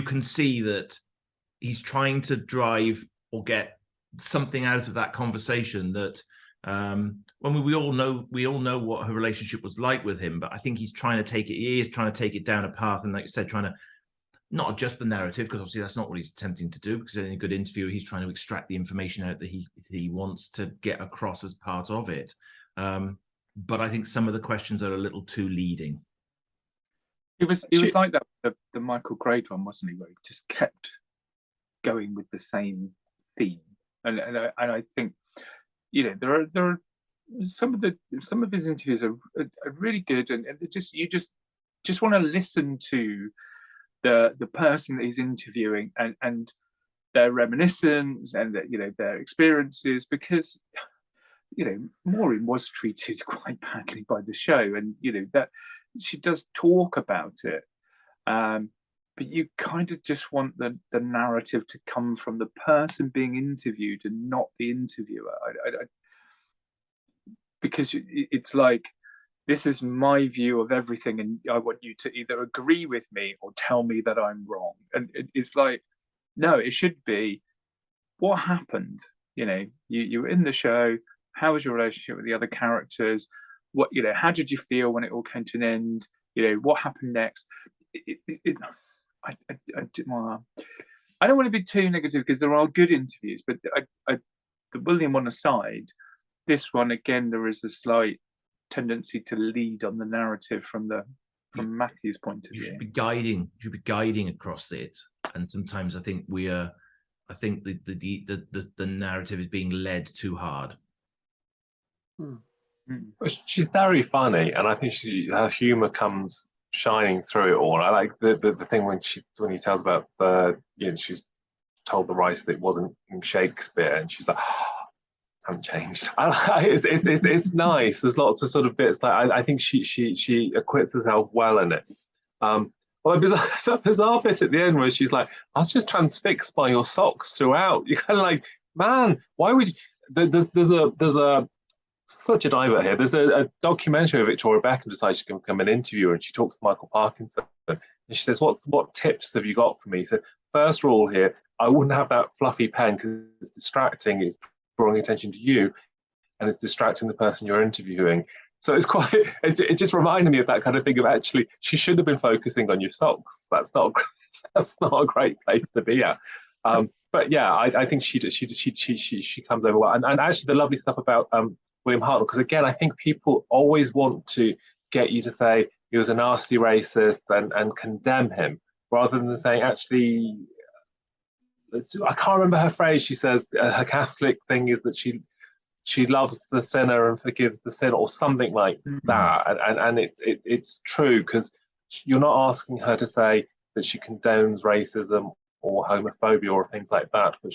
can see that he's trying to drive or get something out of that conversation that when we all know what her relationship was like with him, but I think he is trying to take it down a path, and like you said, trying to not adjust the narrative, because obviously that's not what he's attempting to do, because in a good interview he's trying to extract the information out that he wants to get across as part of it. But I think some of the questions are a little too leading. It was like that, the Michael Grade one, wasn't he, where he just kept going with the same theme. And I think, you know, there are some of his interviews are really good, and you just want to listen to the person that he's interviewing and their reminiscence and their experiences, because, you know, Maureen was treated quite badly by the show, and you know that she does talk about it, but you kind of just want the narrative to come from the person being interviewed and not the interviewer. Because it's like, this is my view of everything, and I want you to either agree with me or tell me that I'm wrong. And it's like, no, it should be, what happened? You know, you were in the show. How was your relationship with the other characters? What, you know, how did you feel when it all came to an end? You know, what happened next? I don't want to be too negative, because there are good interviews, but the William one aside, this one again, there is a slight tendency to lead on the narrative from Matthew's point of view. You should be guiding across it, and sometimes I think the narrative is being led too hard. She's very funny, and I think her humour comes shining through it all. I like the thing when he tells about she's told the writer that it wasn't in Shakespeare, and she's like, haven't changed. It's nice. There's lots of sort of bits that I think she acquits herself well in it. Well, that bizarre bit at the end where she's like, I was just transfixed by your socks throughout. You're kind of like, man, why would you? There's such a divert here. There's a documentary where Victoria Beckham decides she can become an interviewer, and she talks to Michael Parkinson, and she says, what tips have you got for me? He said, first rule here, I wouldn't have that fluffy pen because it's distracting, it's drawing attention to you. and it's distracting the person you're interviewing. So it's quite, it just reminded me of that kind of thing of actually, she should have been focusing on your socks. That's not a great place to be at. But yeah, I think she comes over well. And actually the lovely stuff about William Hartnell, because again, I think people always want to get you to say he was a nasty racist and condemn him, rather than saying, actually, I can't remember her phrase. She says her Catholic thing is that she loves the sinner and forgives the sinner, or something like that. And it's true, because you're not asking her to say that she condones racism or homophobia or things like that, but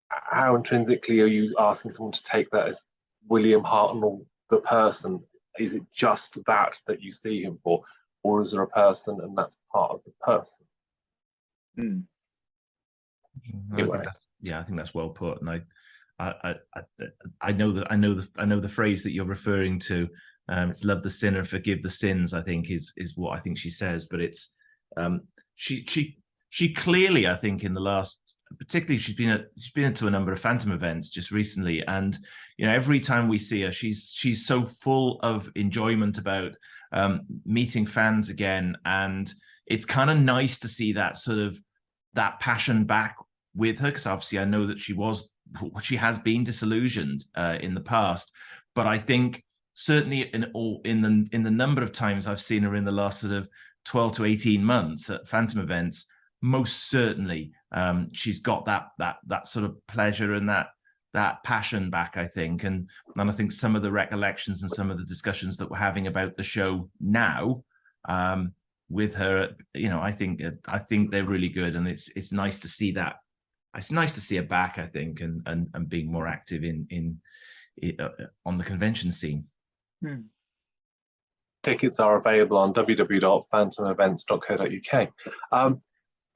how intrinsically are you asking someone to take that as William Hartnell, the person? Is it just that you see him for, or is there a person and that's part of the person? Anyway. I think that's well put, and I know the phrase that you're referring to. It's love the sinner, forgive the sins, I think is what I think she says. But it's she clearly, I think, in the last, particularly she's been to a number of Phantom events just recently, and every time we see her, she's so full of enjoyment about meeting fans again, and it's kind of nice to see that sort of that passion back with her, because obviously I know that she has been disillusioned in the past, but I think certainly in the number of times I've seen her in the last sort of 12 to 18 months at Phantom events, most certainly she's got that sort of pleasure and that passion back, I think. And I think some of the recollections and some of the discussions that we're having about the show now with her, I think they're really good, and it's nice to see that. It's nice to see her back, I think, and being more active in on the convention scene. Tickets are available on www.phantomevents.co.uk.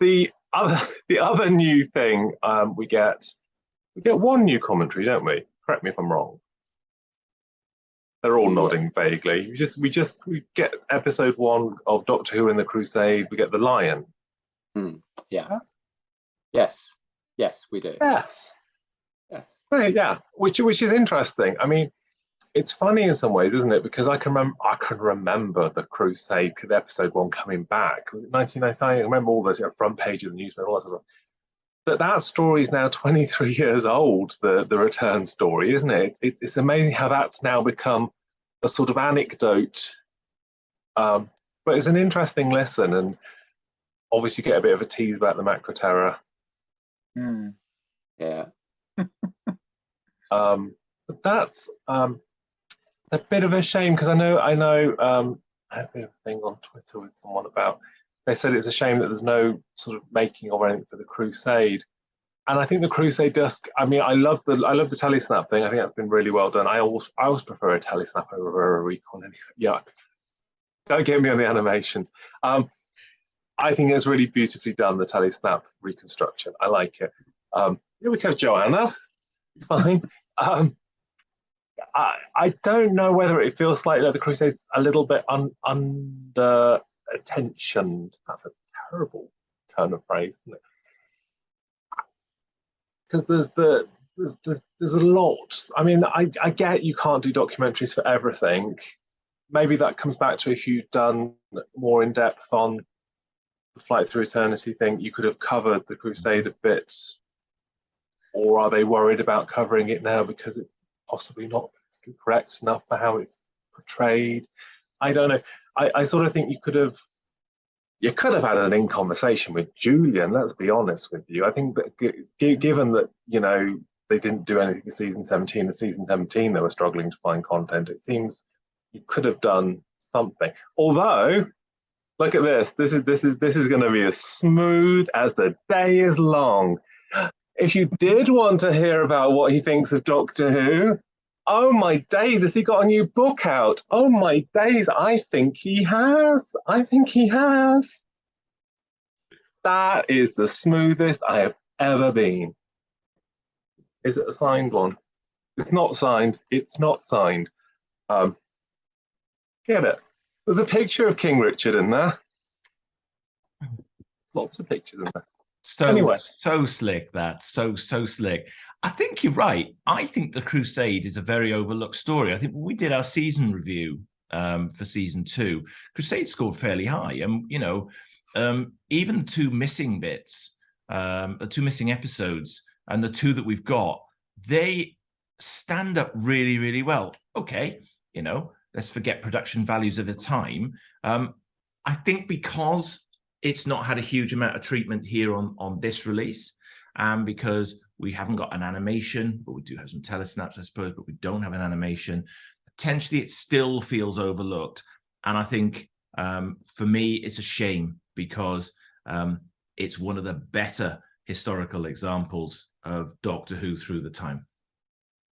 The other new thing, we get one new commentary, don't we? Correct me if I'm wrong. They're all nodding vaguely. We get episode 1 of Doctor Who in the Crusade. We get the Lion. Yeah. Yes, we do. Yes. Yes. Yeah, which is interesting. I mean, it's funny in some ways, isn't it? Because I can remember the Crusade, episode 1 coming back. Was it 1999? I remember all those front page of the newspaper, all that sort of. That story is now 23 years old. The return story, isn't it? It's amazing how that's now become a sort of anecdote. But it's an interesting listen, and obviously you get a bit of a tease about the Macra Terror. Yeah. But that's it's a bit of a shame, because I know I had a bit of a thing on Twitter with someone about, they said it's a shame that there's no sort of making or anything for the Crusade. And I think the Crusade does. I mean, I love the telesnap thing. I think that's been really well done. I always prefer a telesnap over a recon. Yeah, don't get me on the animations. I think it's really beautifully done, the telesnap reconstruction. I like it. Here we go, Joanna. Fine. I don't know whether it feels like the Crusade's a little bit under attentioned. That's a terrible turn of phrase, isn't it? Because there's a lot. I mean, I get you can't do documentaries for everything. Maybe that comes back to if you'd done more in depth on the Flight Through Eternity thing, you could have covered the Crusade a bit. Or are they worried about covering it now because it's possibly not correct enough for how it's portrayed? I don't know. I sort of think you could have had an in conversation with Julian. Let's be honest with you. I think that given that they didn't do anything for season 17, and season 17 they were struggling to find content, it seems you could have done something. Although, look at this. This is going to be as smooth as the day is long. If you did want to hear about what he thinks of Doctor Who, oh my days, has he got a new book out? Oh my days, I think he has. That is the smoothest I have ever been. Is it a signed one? It's not signed. Get it? There's a picture of King Richard in there. Lots of pictures in there. So slick, that so slick. I think you're right. I think the Crusade is a very overlooked story. I think when we did our season review for season 2, Crusade scored fairly high, and even the 2 missing bits, the 2 missing episodes, and the 2 that we've got, they stand up really, really well. Okay, let's forget production values of the time. I think because it's not had a huge amount of treatment here on this release, and because we haven't got an animation, but we do have some telesnaps, I suppose, but we don't have an animation, potentially it still feels overlooked. And I think for me, it's a shame, because it's one of the better historical examples of Doctor Who through the time.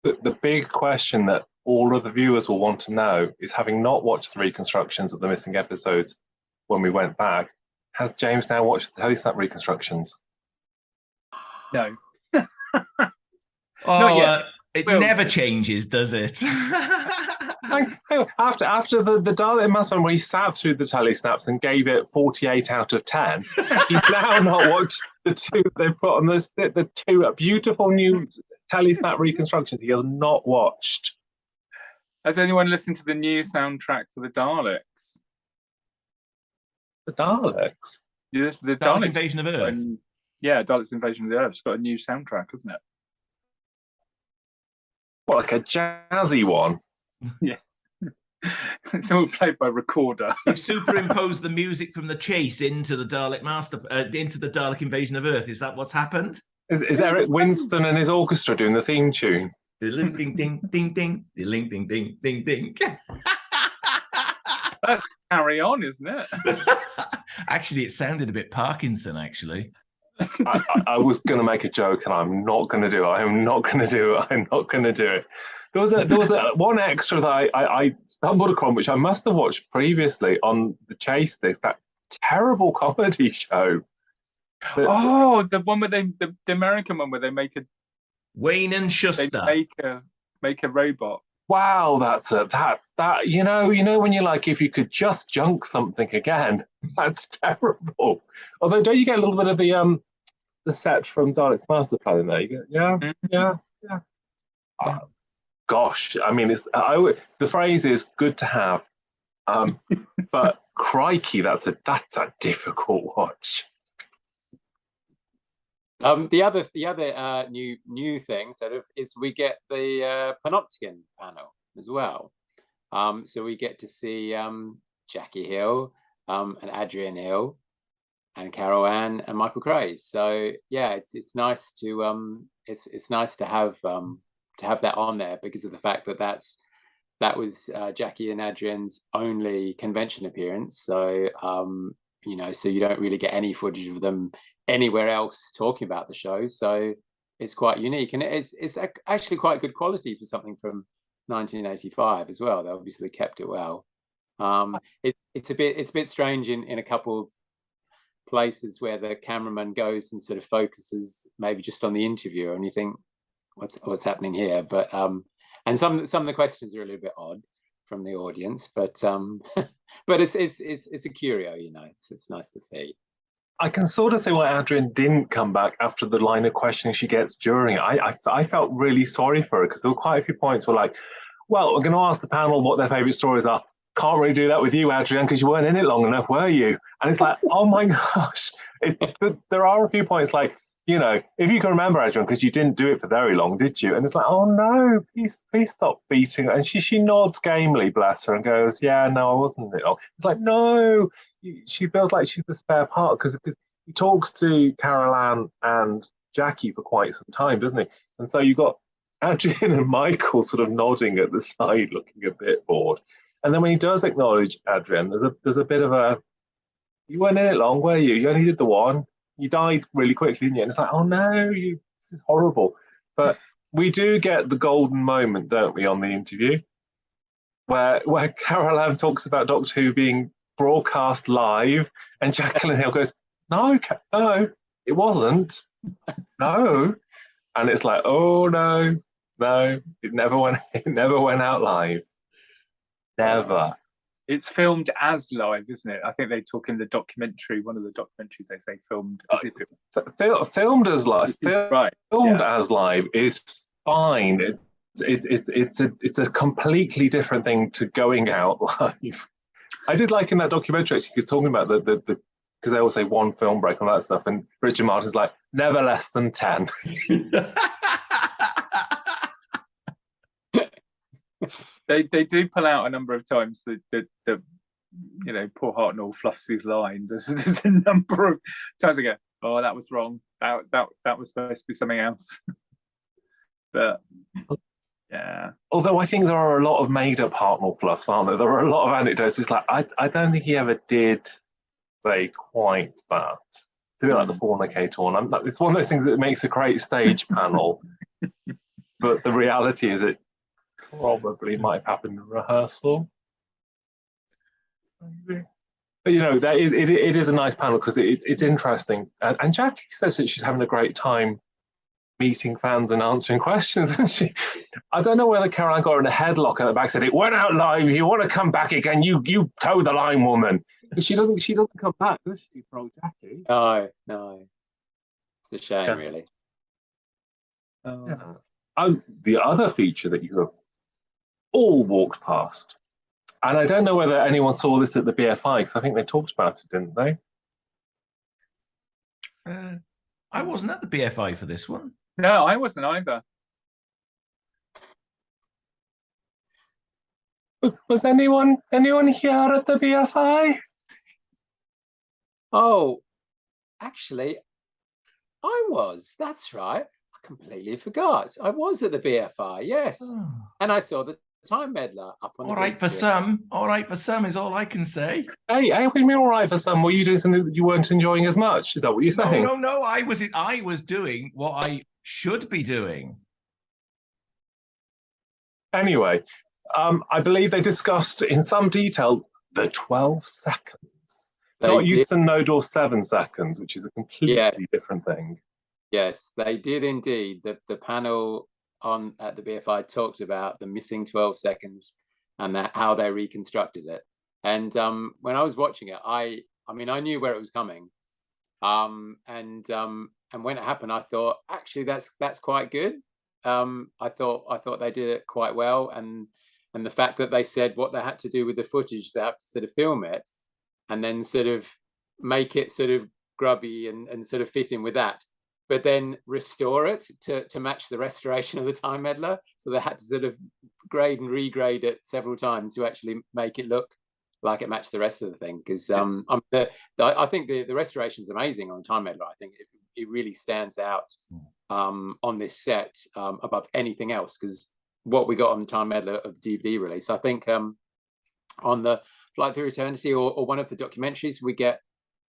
The big question that all of the viewers will want to know is, having not watched the reconstructions of the missing episodes when we went back, has James now watched the telesnap reconstructions? No. Not yet. It never changes, does it? After the Dalek Massman, where he sat through the telesnaps and gave it 48 out of 10, he's now not watched the 2 they put on the 2 beautiful new telesnap reconstructions. He has not watched. Has anyone listened to the new soundtrack for the Daleks? The Daleks? Yes, the Dalek Invasion of Earth. Daleks Invasion of the Earth. It's got a new soundtrack, hasn't it? What, like a jazzy one? Yeah. It's all played by recorder. You've superimposed the music from The Chase into the Dalek into the Dalek Invasion of Earth. Is that what's happened? Is Eric Winston and his orchestra doing the theme tune? Ding ding ding ding ding ding ding ding ding ding. That's Carry On, isn't it? Actually, it sounded a bit Parkinson, actually. I was going to make a joke, and I'm not going to do it. I'm not going to do it. I'm not going to do it. There was one extra that I stumbled upon, which I must have watched previously on the Chase. That terrible comedy show. The one where the American one where they make a Wayne and Schuster. They make a robot. Wow, that's that when you're like, if you could just junk something again, that's terrible. Although, don't you get a little bit of the set from Dalek's Master Plan in there? You get, yeah. Gosh, I mean, the phrase is good to have, but crikey, that's a difficult watch. The other new thing sort of is we get the Panopticon panel as well. So we get to see Jackie Hill and Adrian Hill and Carole Ann and Michael Craze. So yeah, it's nice to it's nice to have that on there, because of the fact that was Jackie and Adrian's only convention appearance. So so you don't really get any footage of them anywhere else talking about the show, so it's quite unique, and it's actually quite good quality for something from 1985 as well. They obviously kept it well. It's a bit strange in a couple of places where the cameraman goes and sort of focuses maybe just on the interviewer, and you think, what's happening here? But and some of the questions are a little bit odd from the audience, but but it's a curio, it's nice to see. I can sort of say why Adrian didn't come back after the line of questioning she gets during it. I felt really sorry for her, because there were quite a few points where, like, well, we're going to ask the panel what their favourite stories are. Can't really do that with you, Adrian, because you weren't in it long enough, were you? And it's like, oh my gosh. There are a few points like, if you can remember, Adrian, because you didn't do it for very long, did you? And it's like, oh no, please stop beating her. And she nods gamely, bless her, and goes, yeah, no, I wasn't in it long. It's like, no. She feels like she's the spare part, because he talks to Carole Ann and Jackie for quite some time, doesn't he? And so you've got Adrian and Michael sort of nodding at the side, looking a bit bored. And then when he does acknowledge Adrian, there's a bit of a, you weren't in it long, were you? You only did the one. You died really quickly, didn't you? And it's like, oh no, this is horrible. But we do get the golden moment, don't we, on the interview, where Carole Ann talks about Doctor Who being broadcast live, and Jacqueline Hill goes, no, it wasn't. No. And it's like, oh no, it never went out live. Never. It's filmed as live, isn't it? I think they talk in the documentary. One of the documentaries they say filmed as if it filmed as live. right. Filmed as live is fine. It's a completely different thing to going out live. I did like in that documentary actually, because talking about the because they always say one film break and all that stuff, and Richard Martin's like never less than 10. They do pull out a number of times that you know, poor Hartnell fluffs his line. There's a number of times I go, oh, that was wrong. That was supposed to be something else. But yeah. Although I think there are a lot of made-up Hartnell fluffs, aren't there? There are a lot of anecdotes. It's like I don't think he ever did say quite that. It's a bit like the fornicator one. It's one of those things that makes a great stage panel, but the reality is it probably might have happened in rehearsal. Maybe. But you know, it is a nice panel because it's interesting. And Jackie says that she's having a great time meeting fans and answering questions. And I don't know whether Carole Ann got her in a headlock at the back, said it went out live. You want to come back again? You toe the line, woman. But she doesn't come back, does she, for old Jackie? No. It's a shame, really. The other feature that you have all walked past, and I don't know whether anyone saw this at the BFI, because I think they talked about it, didn't they? I wasn't at the BFI for this one. No, I wasn't either. Was anyone here at the BFI? Oh, actually, I was. That's right. I completely forgot. I was at the BFI, yes. Oh. And I saw the Time Meddler up on the all right for some. All right for some is all I can say. Hey, what do you mean all right for some? Were you doing something that you weren't enjoying as much? Is that what you're saying? No. I was doing what I should be doing. Anyway, I believe they discussed in some detail the 12 seconds. Not Euston Nodor 7 seconds, which is a completely different thing. Yes, they did indeed. The panel at the BFI talked about the missing 12 seconds and how they reconstructed it. And when I was watching it, I mean I knew where it was coming. And when it happened, I thought actually that's quite good. I thought they did it quite well, and the fact that they said what they had to do with the footage, they have to sort of film it and then sort of make it sort of grubby and sort of fit in with that, but then restore it to match the restoration of the Time Meddler. So they had to sort of grade and regrade it several times to actually make it look like it matched the rest of the thing. Because I think the restoration is amazing on Time Meddler. I think it really stands out on this set above anything else, because what we got on the Time Meddler of the DVD release, I think on the Flight Through Eternity or one of the documentaries, we get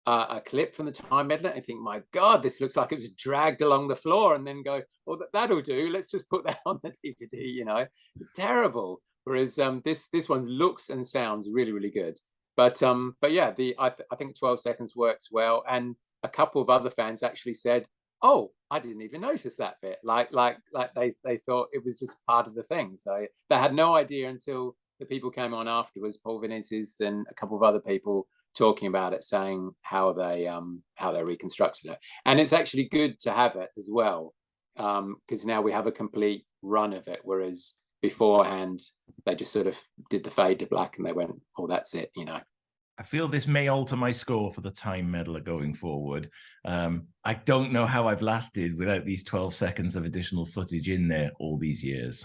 a clip from the Time Meddler and think, my God, this looks like it was dragged along the floor, and then go, well, that'll do. Let's just put that on the DVD. You know, it's terrible. Whereas this one looks and sounds really, really good. But yeah, I think 12 seconds works well. And a couple of other fans actually said, oh, I didn't even notice that bit. Like they thought it was just part of the thing. So they had no idea until the people came on afterwards, Paul Vinicius and a couple of other people talking about it, saying how they reconstructed it. And it's actually good to have it as well, because now we have a complete run of it, whereas beforehand they just sort of did the fade to black and they went, oh, that's it, you know. I feel this may alter my score for the Time Meddler going forward. I don't know how I've lasted without these 12 seconds of additional footage in there all these years.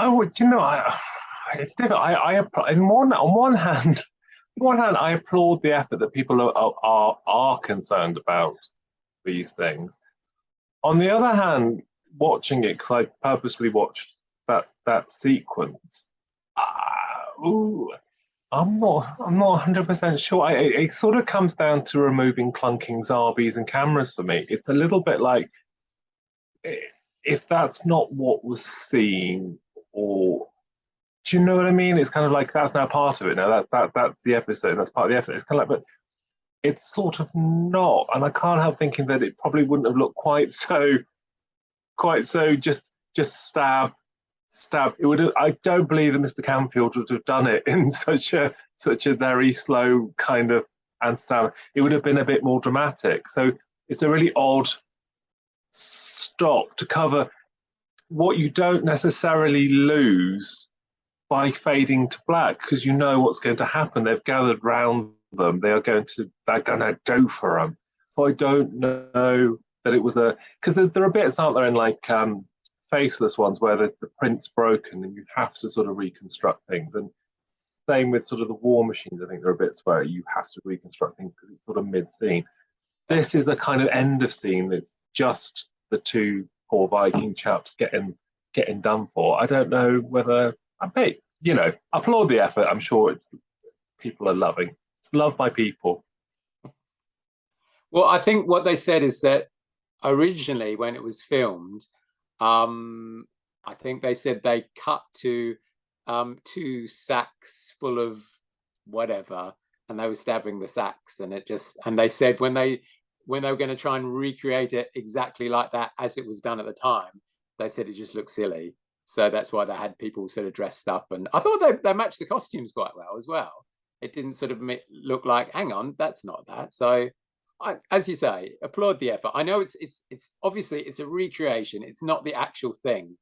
It's different. On one hand, I applaud the effort that people are concerned about these things. On the other hand, watching it, because I purposely watched that sequence, I'm not 100% sure. It sort of comes down to removing clunking Zarbies and cameras for me. It's a little bit like, if that's not what was seen, or do you know what I mean? It's kind of like that's now part of it. Now that's the episode. That's part of the episode. It's kind of like, but it's sort of not. And I can't help thinking that it probably wouldn't have looked quite so just stab stab. It would. I don't believe that Mr. Canfield would have done it in such a very slow kind of and stab. It would have been a bit more dramatic. So it's a really odd stop to cover what you don't necessarily lose by fading to black, because you know what's going to happen. They've gathered round them. They're going to go for them. So I don't know that it was because there are bits, aren't there, in like Faceless ones where the print's broken and you have to sort of reconstruct things. And same with sort of the War Machines. I think there are bits where you have to reconstruct things because it's sort of mid-scene. This is the kind of end of scene that's just the two poor Viking chaps getting done for. I don't know whether applaud the effort. I'm sure people are loving. It's loved by people. Well, I think what they said is that originally when it was filmed, I think they said they cut to 2 sacks full of whatever, and they were stabbing the sacks, and they said when they were going to try and recreate it exactly like that as it was done at the time, they said it just looked silly. So that's why they had people sort of dressed up, and I thought they matched the costumes quite well as well. It didn't sort of look like, hang on, that's not that. So, as you say, applaud the effort. I know it's obviously it's a recreation. It's not the actual thing,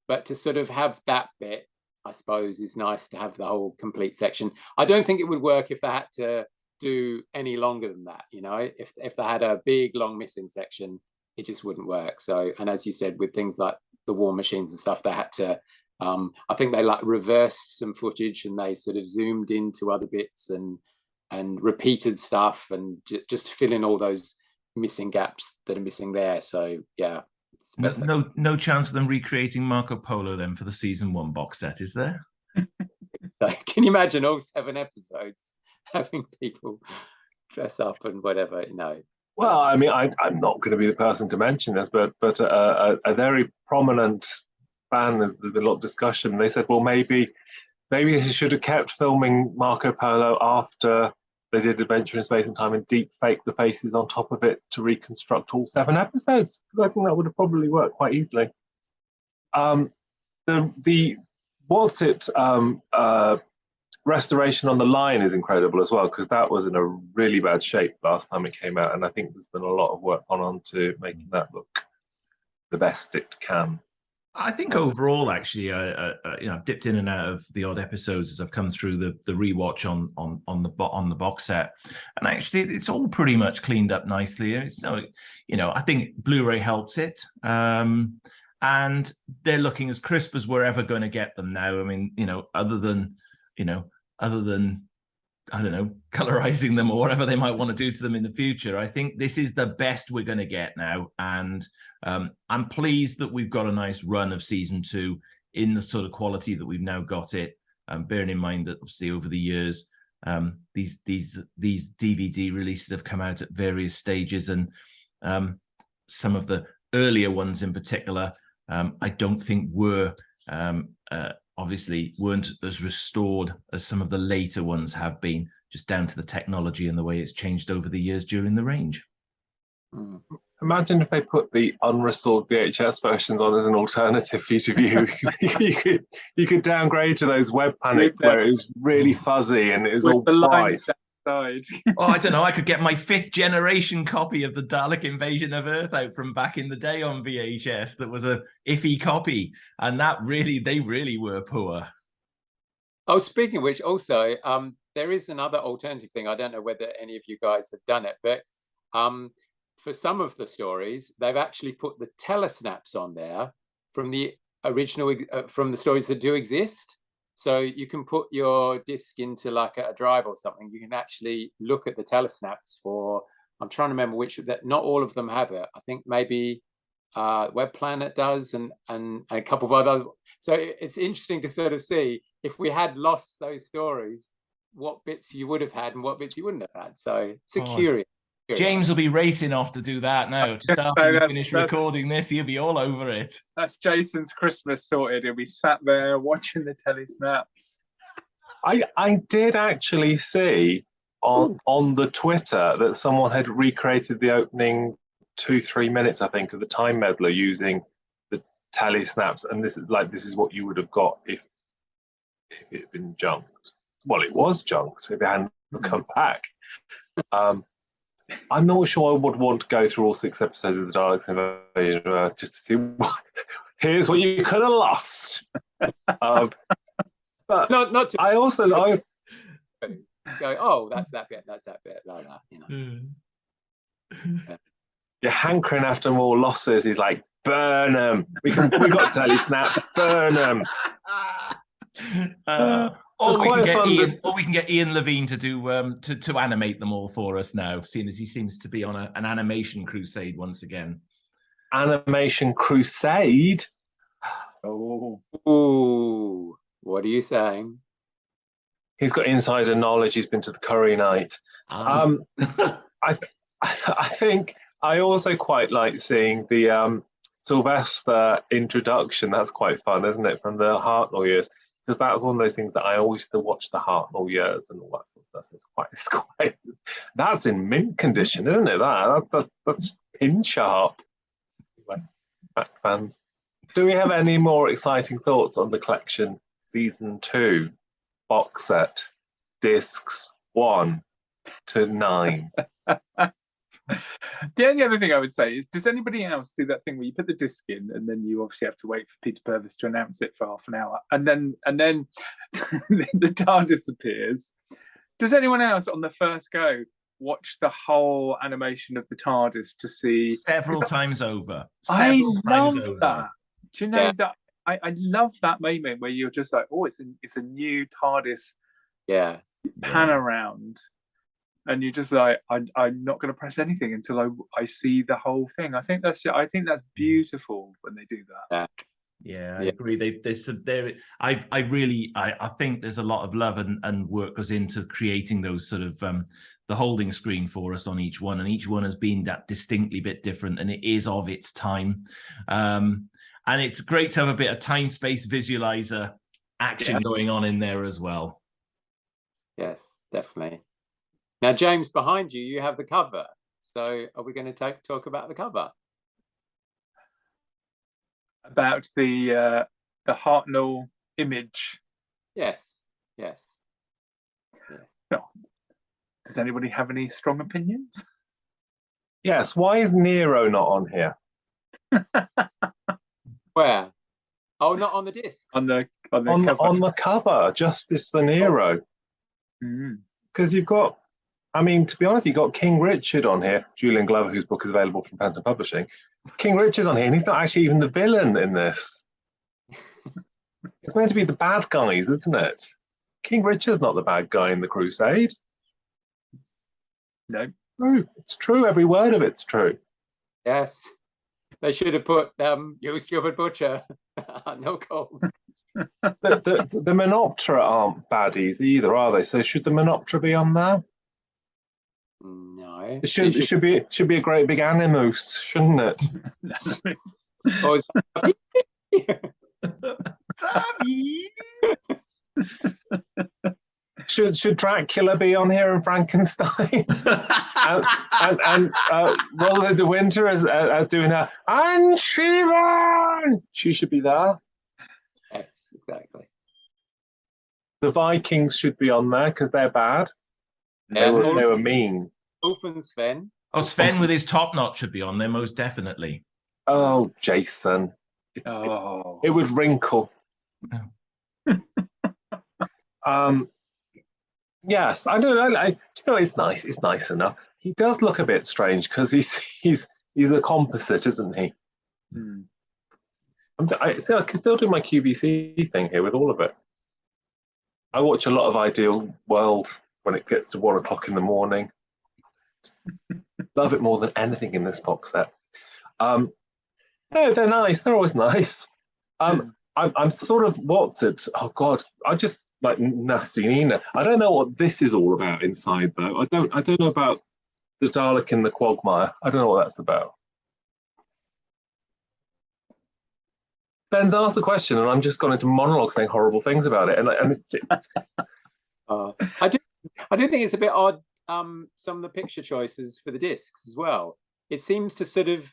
but to sort of have that bit, I suppose, is nice to have the whole complete section. I don't think it would work if they had to do any longer than that. If they had a big long missing section, it just wouldn't work. So, and as you said, with things like the War Machines and stuff, they had to I think they like reversed some footage and they sort of zoomed into other bits and repeated stuff and just to fill in all those missing gaps that are missing there. So yeah, no chance of them recreating Marco Polo then for the season 1 box set, is there? Can you imagine all 7 episodes having people dress up and whatever? No. Well, I mean, I'm not going to be the person to mention this, but a very prominent fan, there's been a lot of discussion. They said, well, maybe they should have kept filming Marco Polo after they did Adventure in Space and Time and deep fake the faces on top of it to reconstruct all 7 episodes. Because I think that would have probably worked quite easily. The restoration on the line is incredible as well, because that was in a really bad shape last time it came out, and I think there's been a lot of work on to making that look the best it can. I think overall, actually, I've dipped in and out of the odd episodes as I've come through the rewatch on the box set, and actually, it's all pretty much cleaned up nicely. It's I think Blu-ray helps it, and they're looking as crisp as we're ever going to get them now. I mean, other than I don't know, colorizing them or whatever they might want to do to them in the future, I think this is the best we're going to get now. And I'm pleased that we've got a nice run of season 2 in the sort of quality that we've now got it. Bearing in mind that obviously over the years, these DVD releases have come out at various stages, and some of the earlier ones in particular, I don't think were obviously weren't as restored as some of the later ones have been, just down to the technology and the way it's changed over the years during the range. Imagine if they put the unrestored VHS versions on as an alternative for you to view. you could downgrade to those web panic where it was really fuzzy and it was all bright. Side. Oh, I don't know. I could get my 5th generation copy of the Dalek Invasion of Earth out from back in the day on VHS. That was a iffy copy, and they really were poor. Oh, speaking of which, also there is another alternative thing. I don't know whether any of you guys have done it, but for some of the stories, they've actually put the telesnaps on there from the original, from the stories that do exist. So you can put your disc into like a drive or something. You can actually look at the telesnaps for, I'm trying to remember which, that not all of them have it. I think maybe Web Planet does and a couple of other. So it's interesting to sort of see if we had lost those stories, what bits you would have had and what bits you wouldn't have had. So it's curious. James will be racing off to do that now. Just after we finish recording this, he'll be all over it. That's Jason's Christmas sorted. He'll be sat there watching the telesnaps. I did actually see on the Twitter that someone had recreated the opening 2-3 minutes, I think, of the Time Meddler using Tele snaps, and this is what you would have got if it had been junked. Well, it was junked if it hadn't come back. I'm not sure I would want to go through all 6 episodes of the Daleks Invasion of Earth just to see here's what you could have lost. But not to I also go, oh, that's that bit, like that, you know. You're hankering after more losses. He's like, burn them. We got Tele snaps, burn them. Or we can get Ian Levine to do to animate them all for us now, seeing as he seems to be on an animation crusade once again. Animation crusade? Oh, what are you saying? He's got insider knowledge. He's been to the curry night. I think I also quite like seeing the Sylvester introduction. That's quite fun, isn't it, from the Hartnell years? Because that's one of those things that I always used to watch the Hartnell years and all that sort of stuff. It's quite that's in mint condition, isn't it? That's pin sharp. Back fans. Do we have any more exciting thoughts on the collection season 2 box set discs 1 to 9? The only other thing I would say is, does anybody else do that thing where you put the disc in and then you obviously have to wait for Peter Purves to announce it for half an hour, and then the TARDIS appears? Does anyone else on the first go watch the whole animation of the TARDIS to see several times over? I love that. Do you know that I love that moment where you're just like, oh, it's a new TARDIS pan around. And you're just like, I'm not going to press anything until I see the whole thing. I think that's beautiful when they do that. Yeah, I agree. I think there's a lot of love and work goes into creating those sort of the holding screen for us on each one, and each one has been that distinctly bit different, and it is of its time. And it's great to have a bit of time-space visualizer action going on in there as well. Yes, definitely. Now, James, behind you, you have the cover. So are we going to talk about the cover? About the Hartnell image? Yes. No. Does anybody have any strong opinions? Yes. Why is Nero not on here? Where? Oh, not on the discs. On the cover. On the cover, Justice the Nero. Because you've got, I mean, to be honest, you've got King Richard on here. Julian Glover, whose book is available from Phantom Publishing. King Richard's on here, and he's not actually even the villain in this. It's meant to be the bad guys, isn't it? King Richard's not the bad guy in the Crusade. No. It's true. Every word of it's true. Yes. They should have put you stupid butcher. No calls. The Menoptera aren't baddies either, are they? So should the Menoptera be on there? No. It should be a great big animus, shouldn't it? Should Dracula be on here and Frankenstein? and Rhoda de Winter as doing her and Shivan. She should be there. Yes, exactly. The Vikings should be on there because they're bad. They were mean. Ulf and Sven. Oh, Sven with his top knot should be on there, most definitely. Oh, Jason. It would wrinkle. Yes, I don't know. Do you know, it's nice. It's nice enough. He does look a bit strange because he's a composite, isn't he? I can still do my QVC thing here with all of it. I watch a lot of Ideal World when it gets to 1 o'clock in the morning. Love it more than anything in this box set. No, they're nice. They're always nice. I'm sort of, what's it? Oh God, I just like Nasty Nina. I don't know what this is all about inside though. I don't know about the Dalek in the Quagmire. I don't know what that's about. Ben's asked the question, and I'm just gone into monologue saying horrible things about it, and it's I do think it's a bit odd. Some of the picture choices for the discs as well. It seems to sort of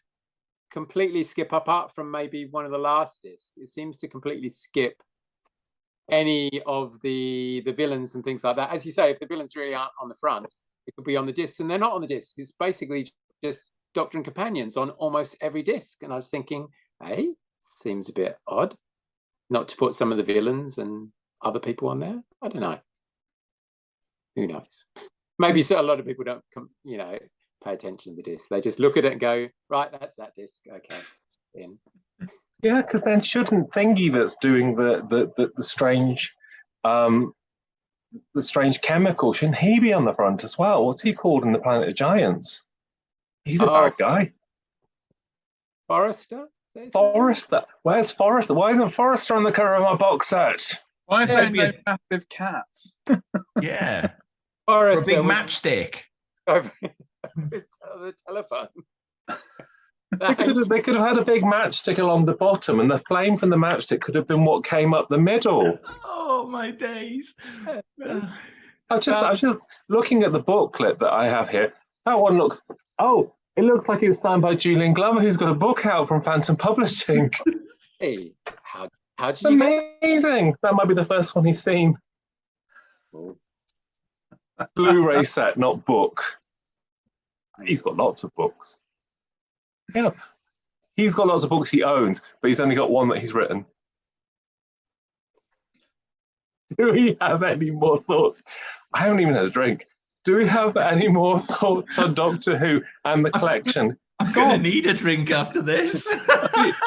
completely skip, apart from maybe one of the last discs, it seems to completely skip any of the villains and things like that. As you say, if the villains really aren't on the front, it could be on the discs, and they're not on the discs. It's basically just Doctor and companions on almost every disc. And I was thinking, hey, seems a bit odd not to put some of the villains and other people on there. I don't know. Who knows? Maybe so a lot of people don't pay attention to the disc. They just look at it and go, right, that's that disc. Okay. In. Yeah, because then shouldn't Thingy that's doing the strange chemical, shouldn't he be on the front as well? What's he called in the Planet of Giants? He's a bad guy. Forrester? Forrester. Where's Forrester? Why isn't Forrester on the cover of my box set? Why is there no massive cat? Yeah. Forrester. Or a big matchstick. Over the telephone. They could have had a big matchstick along the bottom, and the flame from the matchstick could have been what came up the middle. Oh my days! I was just looking at the booklet that I have here. That one looks. Oh, it looks like it's signed by Julian Glover, who's got a book out from Phantom Publishing. Hey, how did you? Amazing! That might be the first one he's seen. Blu-ray set, not book. He's got lots of books. Yeah, he's got lots of books he owns, but he's only got one that he's written. Do we have any more thoughts? I haven't even had a drink. Do we have any more thoughts on Doctor Who and the collection? I'm going to need a drink after this.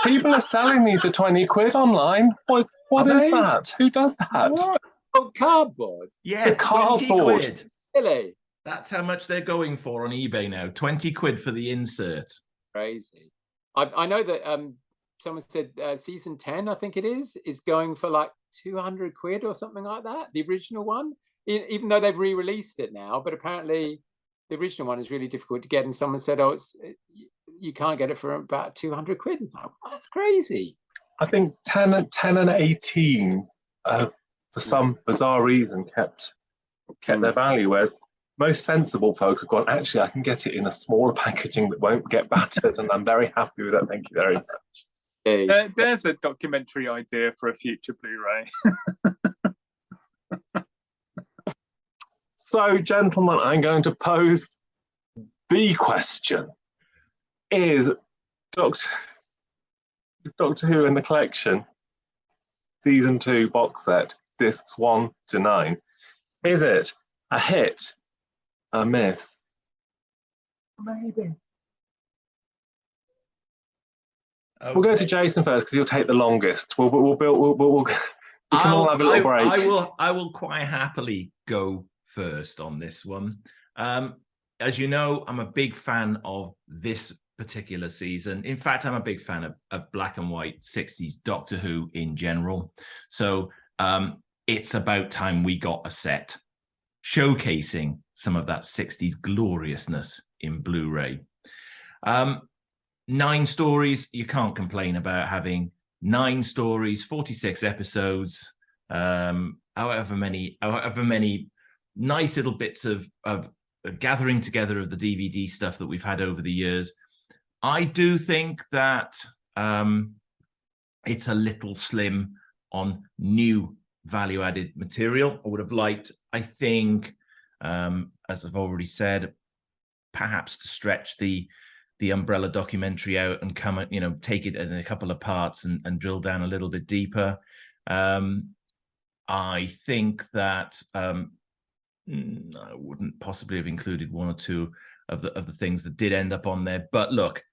People are selling these for 20 quid online. What is that? Who does that? What? Oh, cardboard. Yeah, the cardboard. 20 quid. Really? That's how much they're going for on eBay now. 20 quid for the insert. Crazy. I know that someone said season 10, I think it is going for like 200 quid or something like that. The original one, even though they've re-released it now, but apparently the original one is really difficult to get. And someone said, oh, you can't get it for about 200 quid. It's like, oh, that's crazy. I think 10 and 18 for some bizarre reason kept their value, whereas most sensible folk have gone, actually, I can get it in a smaller packaging that won't get battered, and I'm very happy with that. Thank you very much. There's a documentary idea for a future Blu-ray. So, gentlemen, I'm going to pose the question. Is Doctor Who in the collection, season 2 box set, discs 1 to 9, is it a hit, a miss? Maybe. Okay. We'll go to Jason first because he'll take the longest. We can all have a little break. I will quite happily go first on this one. As you know, I'm a big fan of this particular season. In fact, I'm a big fan of black and white 60s Doctor Who in general. So it's about time we got a set showcasing some of that 60s gloriousness in Blu-ray. 9 stories, you can't complain about having 9 stories, 46 episodes, however many nice little bits of gathering together of the DVD stuff that we've had over the years. I do think that it's a little slim on new value-added material. I would have liked, I think, as I've already said, perhaps to stretch the Umbrella documentary out and come, take it in a couple of parts and drill down a little bit deeper. I think that I wouldn't possibly have included 1 or 2 of the things that did end up on there. But look,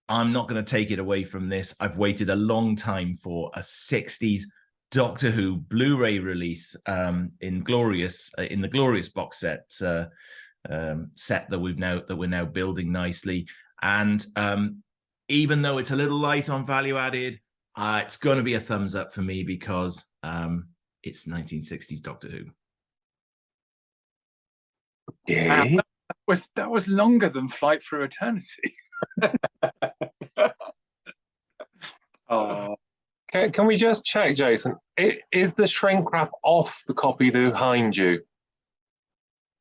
I'm not going to take it away from this. I've waited a long time for a 60s Doctor Who Blu-ray release in the glorious box set that we're now building nicely. And even though it's a little light on value added, it's going to be a thumbs up for me because it's 1960s Doctor Who. Yeah. That was longer than Flight Through Eternity. Oh. Can we just check, Jason? Is the shrink wrap off the copy behind you?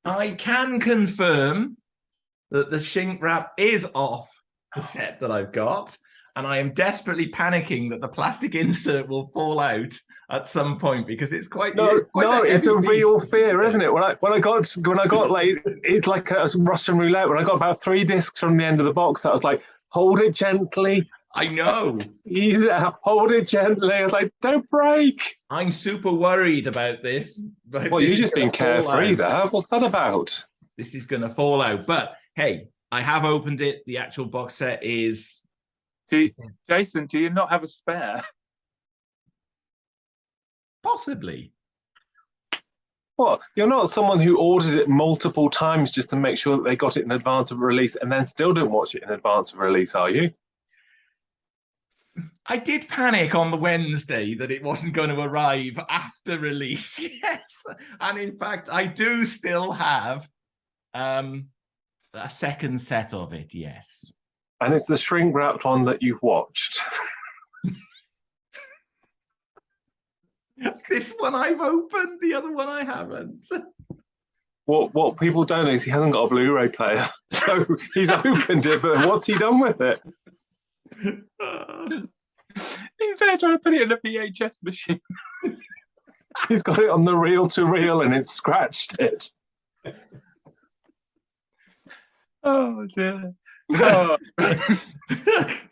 I can confirm that the shrink wrap is off the set that I've got. and I am desperately panicking that the plastic insert will fall out at some point because it's quite. It's a real fear, isn't it? When I got like, it's like a Russian roulette. When I got about 3 discs from the end of the box, I was like, hold it gently. I know. Yeah, hold it gently. I was like, don't break. I'm super worried about this. Well, you're just being carefree there. What's that about? This is going to fall out. But hey, I have opened it. The actual box set is... Jason, do you not have a spare? Possibly. What? You're not someone who orders it multiple times just to make sure that they got it in advance of release and then still didn't watch it in advance of release, are you? I did panic on the Wednesday that it wasn't going to arrive after release. Yes. And in fact, I do still have a second set of it, yes. And it's the shrink-wrapped one that you've watched. This one I've opened, the other one I haven't. What people don't know is he hasn't got a Blu-ray player. So he's opened it, but what's he done with it? He's there trying to put it in a VHS machine. He's got it on the reel-to-reel and it's scratched it. Oh, dear. Oh.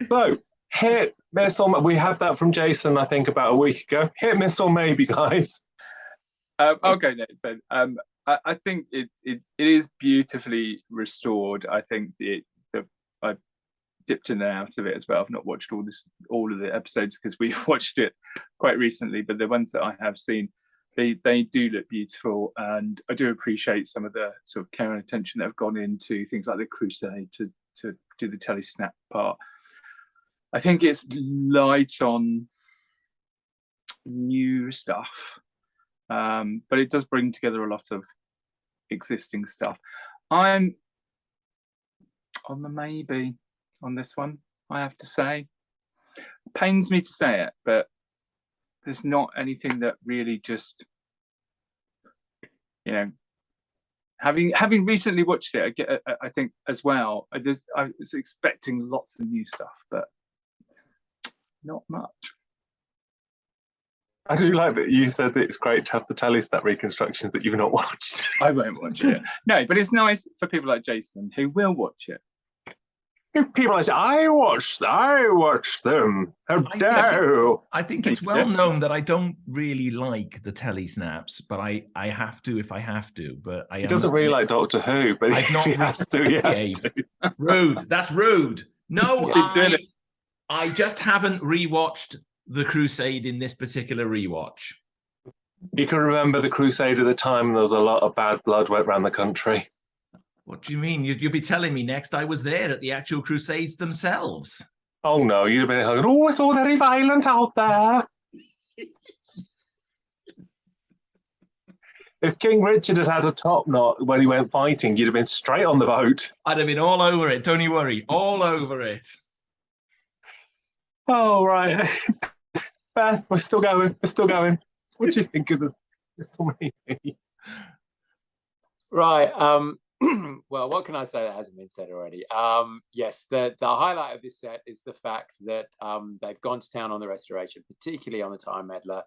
So, hit, miss, or we had that from Jason, I think, about a week ago. Hit, miss, or maybe, guys. Okay, next then. I think it is beautifully restored. I think I dipped in and out of it as well. I've not watched all of the episodes because we've watched it quite recently, but the ones that I have seen, they do look beautiful, and I do appreciate some of the sort of care and attention that have gone into things like the Crusade to do the Tele snap part. I think it's light on new stuff, but it does bring together a lot of existing stuff. I'm on the maybe on this one, I have to say. It pains me to say it, but there's not anything that really just, having recently watched it, I think as well, I was expecting lots of new stuff, but not much. I do like that you said it's great to have the telesnat reconstructions that you've not watched. I won't watch it. No, but it's nice for people like Jason who will watch it. People like, I watched them. How dare! I think it's well known that I don't really like the telesnaps, but I have to if I have to. But he doesn't really like Doctor Who, but he has to. He has to. Rude. That's rude. No, I just haven't rewatched the Crusade in this particular rewatch. You can remember the Crusade at the time. There was a lot of bad blood went around the country. What do you mean? You'll be telling me next I was there at the actual Crusades themselves. Oh, no. You'd have been like, oh, it's all very violent out there. If King Richard had had a top knot when he went fighting, you'd have been straight on the boat. I'd have been all over it. Don't you worry. All over it. Oh, right. Ben, we're still going. What do you think of this maybe? Right. Well, what can I say that hasn't been said already? Yes, the highlight of this set is the fact that they've gone to town on the restoration, particularly on the Time Meddler.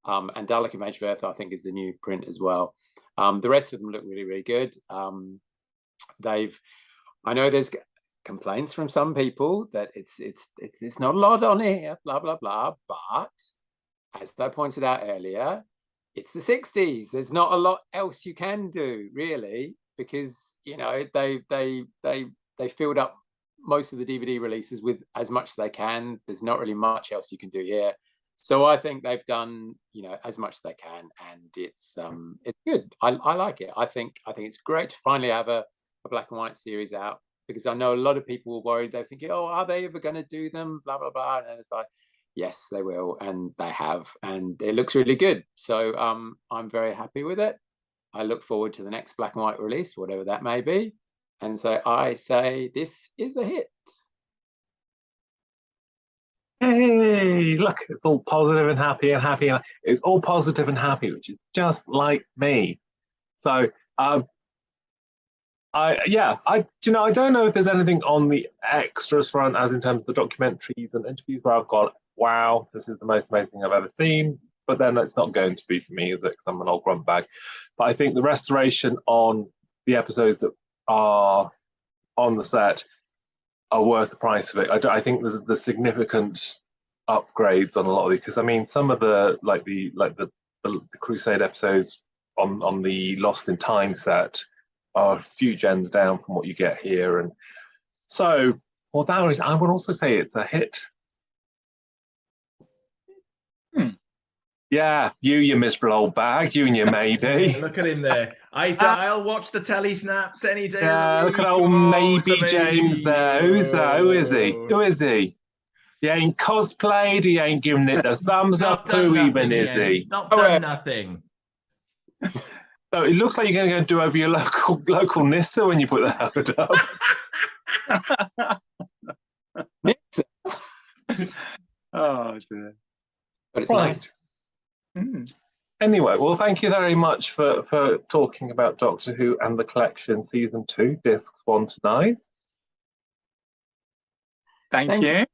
And Dalek Invasion of Earth, I think, is the new print as well. The rest of them look really, really good. I know there's complaints from some people that it's not a lot on here, blah, blah, blah. But as I pointed out earlier, it's the 60s. There's not a lot else you can do, really, because they filled up most of the DVD releases with as much as they can. There's not really much else you can do here. So I think they've done as much as they can, and it's good. I like it. I think it's great to finally have a black and white series out, because I know a lot of people were worried. They're thinking, oh, are they ever going to do them? Blah blah blah. And it's like, yes, they will, and they have, and it looks really good. So I'm very happy with it. I look forward to the next black and white release, whatever that may be. And so I say this is a hit. Hey, look, it's all positive and happy and happy. It's all positive and happy, which is just like me. So I I don't know if there's anything on the extras front, as in terms of the documentaries and interviews, where I've gone, wow, this is the most amazing thing I've ever seen. But then it's not going to be for me, is it? Because I'm an old grunt bag. But I think the restoration on the episodes that are on the set are worth the price of it. I think there's the significant upgrades on a lot of these, because I mean, some of the Crusade episodes on the Lost in Time set are a few gens down from what you get here, and so that is, I would also say it's a hit. Yeah, you miserable old bag, you and your maybe. Look at him there. I'll watch the telly snaps any day. Yeah, look at old maybe James there. Who's that? Who is he? Who is he? He ain't cosplayed. He ain't giving it the thumbs up. Who even is he? Not done nothing. So it looks like you're going to go do over your local Nissa when you put the hood up. Nissa. Oh dear. But it's Right. nice. Anyway, well, thank you very much for talking about Doctor Who and the Collection Season 2, Discs 1 to 9. Thank you.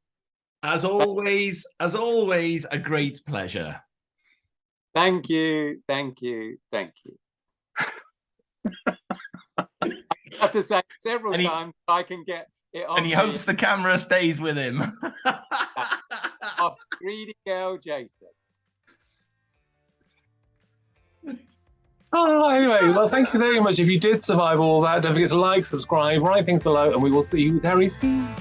As always, a great pleasure. Thank you. I have to say several times I can get it on. And he hopes the camera stays with him. Off greedy girl Jason. Oh, anyway, well, thank you very much. If you did survive all that, don't forget to like, subscribe, write things below, and we will see you very soon.